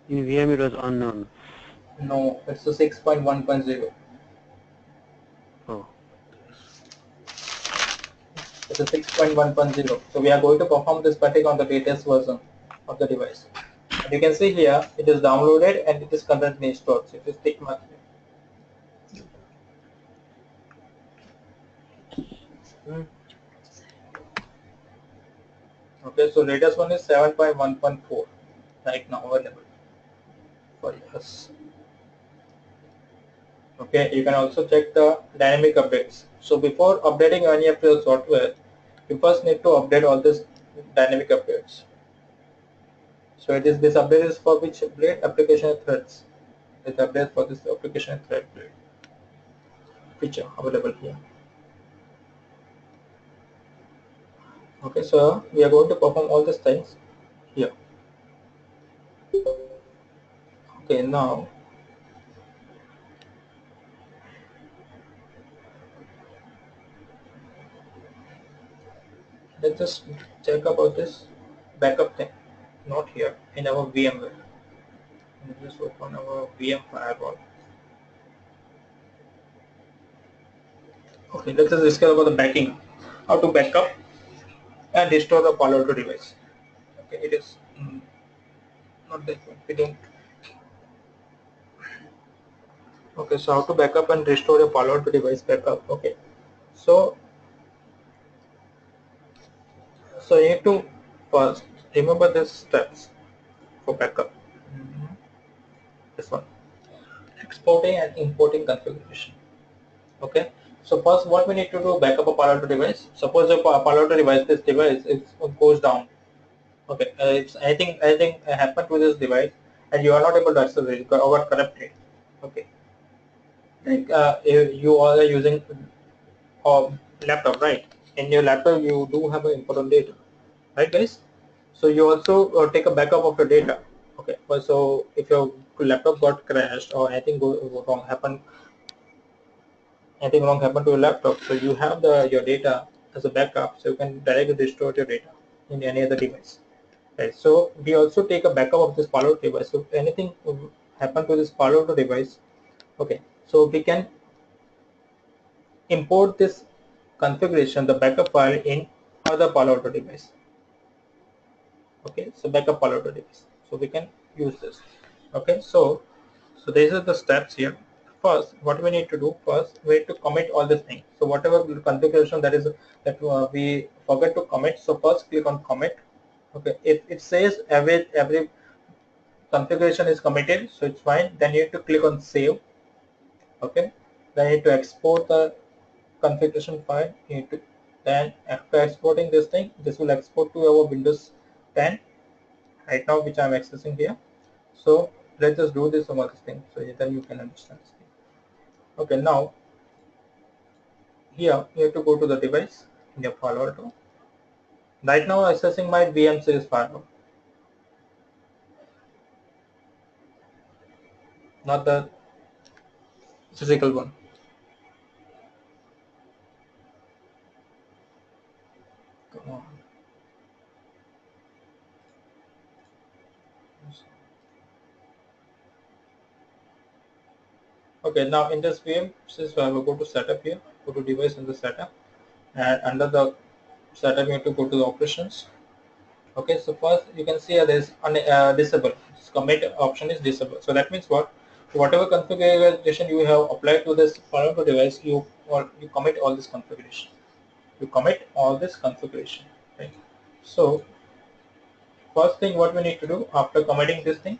In VM it was unknown. No, it's a 6.1.0. Oh. It's a 6.1.0. So we are going to perform this particular on the latest version of the device. And you can see here, it is downloaded and it is currently installed. So it is tick mark here. Okay, so latest one is 7.1.4 right now available for us. Okay, you can also check the dynamic updates. So before updating any of your software, you first need to update all these dynamic updates. So it is this update is for which blade? Application threads. This update for this application thread blade feature available here. Okay, so we are going to perform all these things here. Okay, now let's just check about this backup thing. Not here, in our VMware. Let's just open our VM firewall. Okay, let's just discuss about the backing. How to back up and restore the Palo Alto device. Okay, it is not that one. We don't. Okay, so how to backup and restore a Palo Alto device backup. Okay, so you need to first remember these steps for backup. This one, exporting and importing configuration. Okay, so first what we need to do, backup a Palo Alto device. Suppose a Palo Alto device, this device goes down. Okay, if anything happened to this device and you are not able to access it, it got corrupted. Okay, like you are using a laptop, right? In your laptop you do have important data, right guys? So you also take a backup of your data. Okay, well, so if your laptop got crashed or anything anything wrong happened to your laptop, so you have your data as a backup, so you can directly restore your data in any other device. Right. So we also take a backup of this Palo Alto device. So if anything happen to this Palo Alto device, okay, so we can import this configuration, the backup file, in other Palo Alto device. Okay, so backup Palo Alto device. So we can use this. Okay, so these are the steps here. First, what we need to do, first we need to commit all these things. So whatever configuration that we forget to commit, so first click on commit. Okay, if it says every configuration is committed, so it's fine. Then you need to click on save. Okay, then you need to export the configuration file. You need to, then after exporting this thing, this will export to our Windows 10 right now, which I'm accessing here. So let's just do this over this thing, so then you can understand this thing. Okay, now here you have to go to the device in your Palo Alto. Right now accessing my VM series firewall, not the physical one. Come on. Okay, now in this VM series firewall, go to setup here, go to device in the setup, and under the setup you have to go to the operations. Okay, so first you can see there is disable. Commit option is disabled. So that means what? Whatever configuration you have applied to this Palo Alto device, you commit all this configuration. You commit all this configuration. Right. So first thing what we need to do after committing this thing,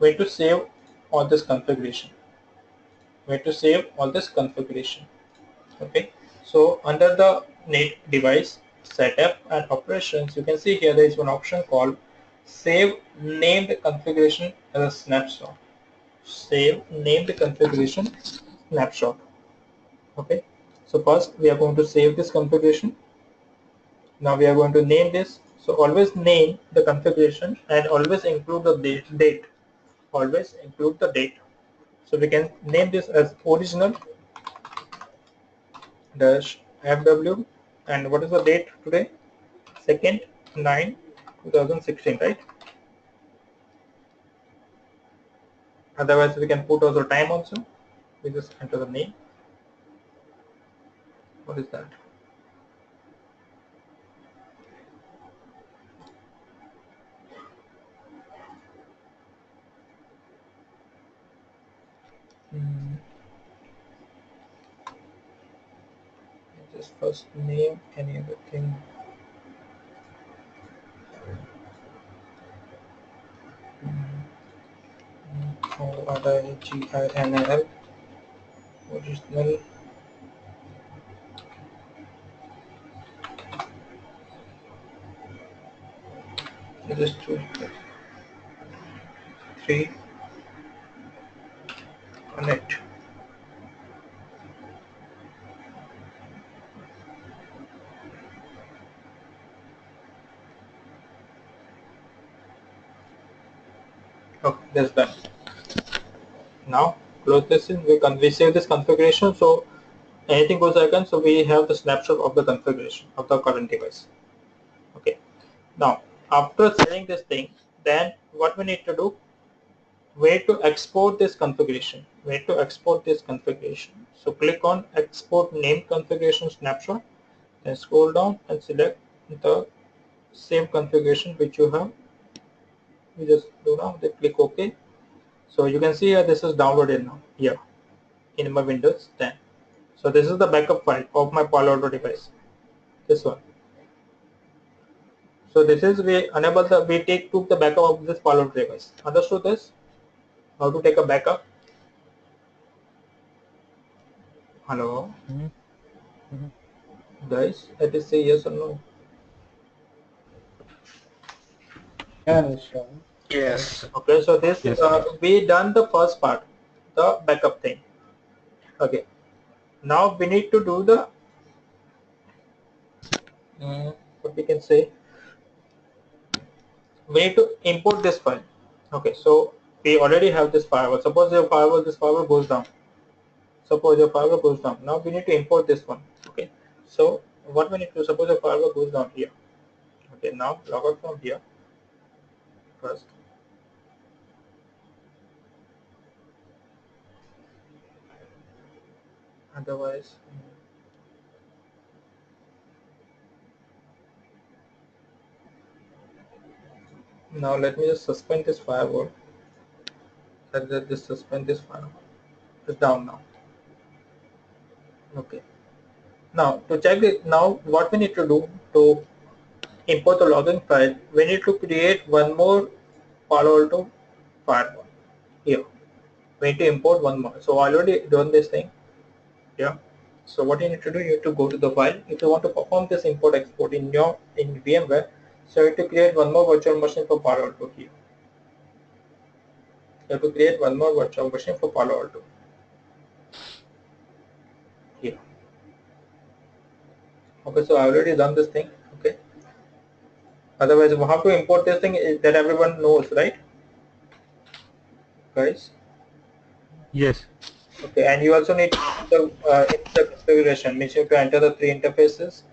we need to save all this configuration. We need to save all this configuration. Okay, so under the NAT device setup and operations, you can see here there is one option called save named configuration as a snapshot. Save named configuration snapshot. Okay, so first we are going to save this configuration. Now we are going to name this. So always name the configuration and always include the date. Always include the date. So we can name this as original dash fw, and what is the date today? 2nd 9 2016, right? Otherwise we can put also time also. We just enter the name. What is that? Just first name any other thing. ORIGINL original. Just 3 connect. Okay, that's done. Now close this in. We save this configuration, so anything goes icon, so we have the snapshot of the configuration of the current device. Okay, now after saving this thing, then what we need to do, we need to export this configuration. We need to export this configuration. So click on export name configuration snapshot, then scroll down and select the same configuration which you have. We just do now, then click OK. So you can see here this is downloaded now here in my Windows 10. So this is the backup file of my Palo Alto device. This one. So this is took the backup of this Palo Alto device. Understood this? How to take a backup? Hello, Mm-hmm. guys. Let us say yes or no. Yeah, Nisha. Yes. Okay, so this Yes. we done the first part, the backup thing. Okay, now we need to do the what we can say. We need to import this file. Okay, so we already have this firewall. Suppose this firewall goes down. Suppose your firewall goes down. Now we need to import this one. Okay, so what we need to, suppose your firewall goes down here. Okay, now log out from here first. Otherwise, now let me just suspend this firewall. Let's just suspend this firewall. It's down now. Okay. Now to check it, now what we need to do to import the login file, we need to create one more Palo Alto firewall here. We need to import one more. So I already done this thing. Yeah. So what you need to do, you need to go to the file. If you want to perform this import export in VMware, so you have to create one more virtual machine for Palo Alto here. You have to create one more virtual machine for Palo Alto here. Okay, so I already done this thing. Okay. Otherwise, how to import this thing is that everyone knows, right, guys? Yes. Okay, and you also need to enter the configuration, means you have to enter the three interfaces,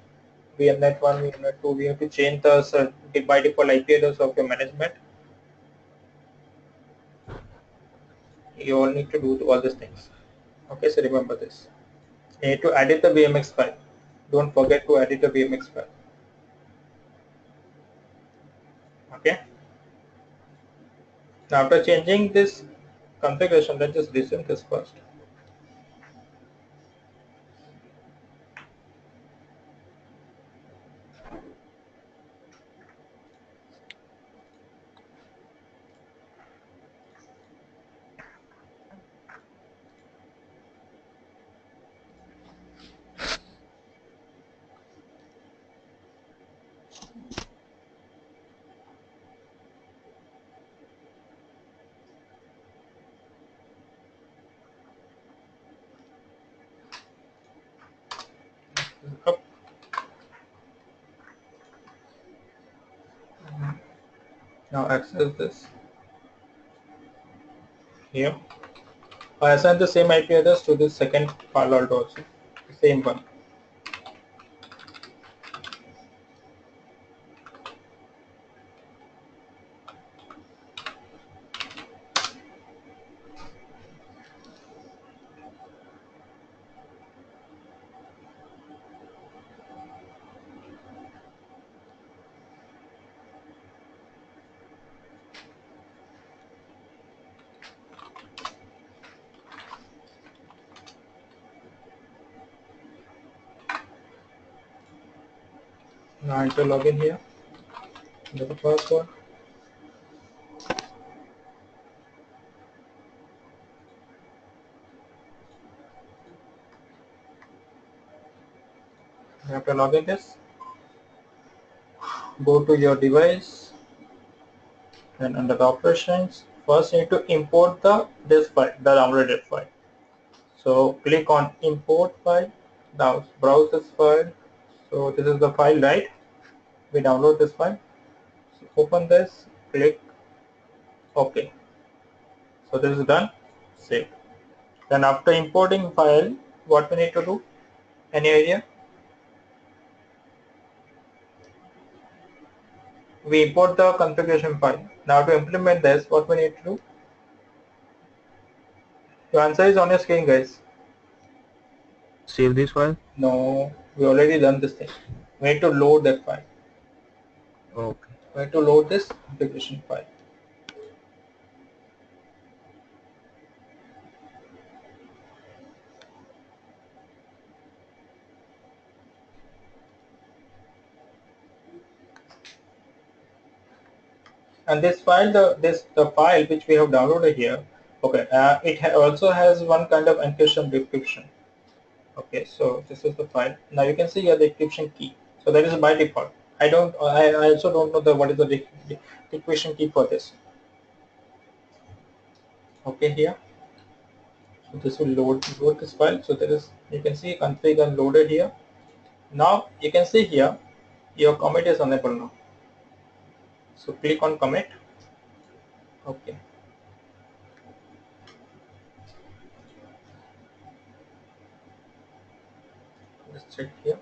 VMNet 1, VMNet 2. We have to change the by default IP address of your management. You all need to do all these things. Okay, so remember this. You need to edit the VMX file. Don't forget to edit the VMX file. Okay. Now after changing this configuration, let's just listen this first. Up. Now access this here. I assign the same IP address to this second Palo Alto also, the same one. Now enter login here. Enter the password. After login this, go to your device and under the operations, first you need to import this file, the downloaded file. So click on import file. Now browse this file. So this is the file, right? We download this file. So open this, click OK. So this is done. Save. Then after importing file, what we need to do? Any idea? We import the configuration file. Now to implement this, what we need to do? The answer is on your screen, guys. Save this file. No, we already done this thing. We need to load that file. Okay. We need to load this configuration file. And this file, the file which we have downloaded here, okay, it also has one kind of encryption decryption. Okay, so this is the file. Now you can see here the decryption key. So that is by default. I also don't know what is the decryption key for this. Okay, here. So this will load this file. So there is, you can see config and loaded here. Now you can see here your commit is enabled now. So click on commit. Okay. Let's check here.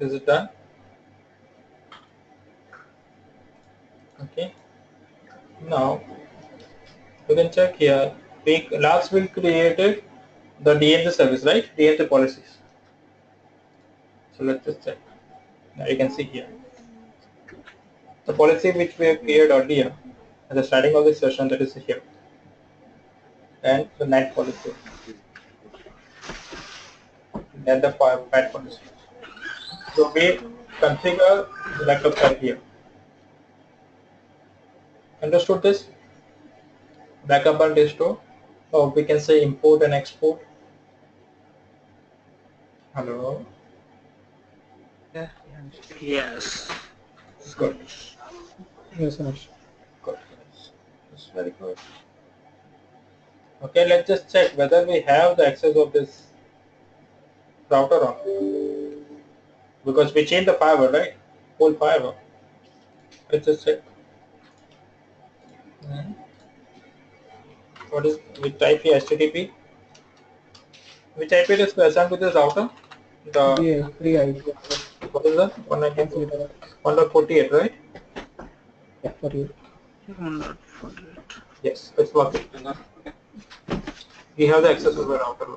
Is it done? Okay. Now you can check here. Last week created the DMZ service, right? DMZ policies. So let's just check. Now you can see here the policy which we have created earlier at the starting of this session, that is here, and the NAT policy, and the PAT policy. So we configure the backup file here. Understood this? Backup and restore, or we can say import and export. Hello. Yeah. Yes. Good. Yes, Anish. Good. That's very good. Okay, let's just check whether we have the access of this router on, because we changed the firewall, right? Whole firewall. Let's just check. What is, we type here HTTP. Which IP is assigned to this router? The Free IP. what is that? 192.1.48, right? Yeah, for you. 148. Yes, it's working. We have the access to the router.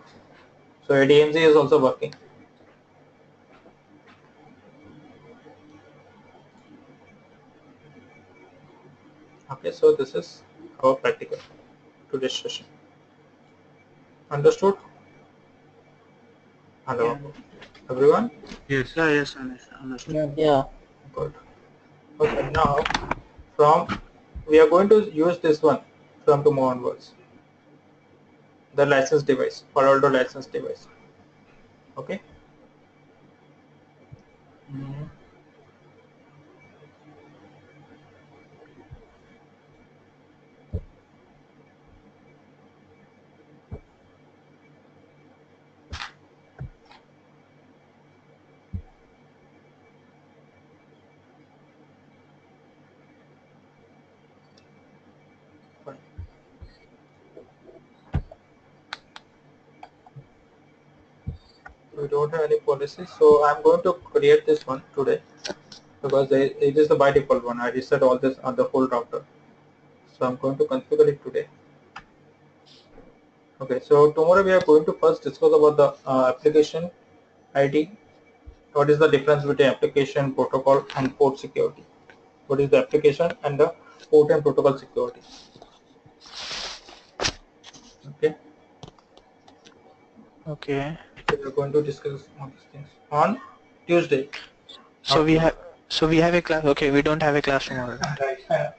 So DMZ is also working. Okay, so this is our practical today's session. Understood? Hello, everyone? Yes. Yeah, yes, understood. Yeah. Yeah. Good. Okay, now we are going to use this one from tomorrow onwards. The license device, Palo Alto license device. Okay? Fine. We don't have any policy, so I'm going to create this one today because it is the by default one. I reset all this on the full router, so I'm going to configure it today. Okay, so tomorrow we are going to first discuss about the application ID. What is the difference between application, protocol, and port security? What is the application and the port and protocol security? Okay. Okay. So we are going to discuss all these things on Tuesday. So we have a class. Okay, we don't have a class tomorrow. Right.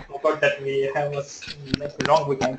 Forgot that we have a long weekend.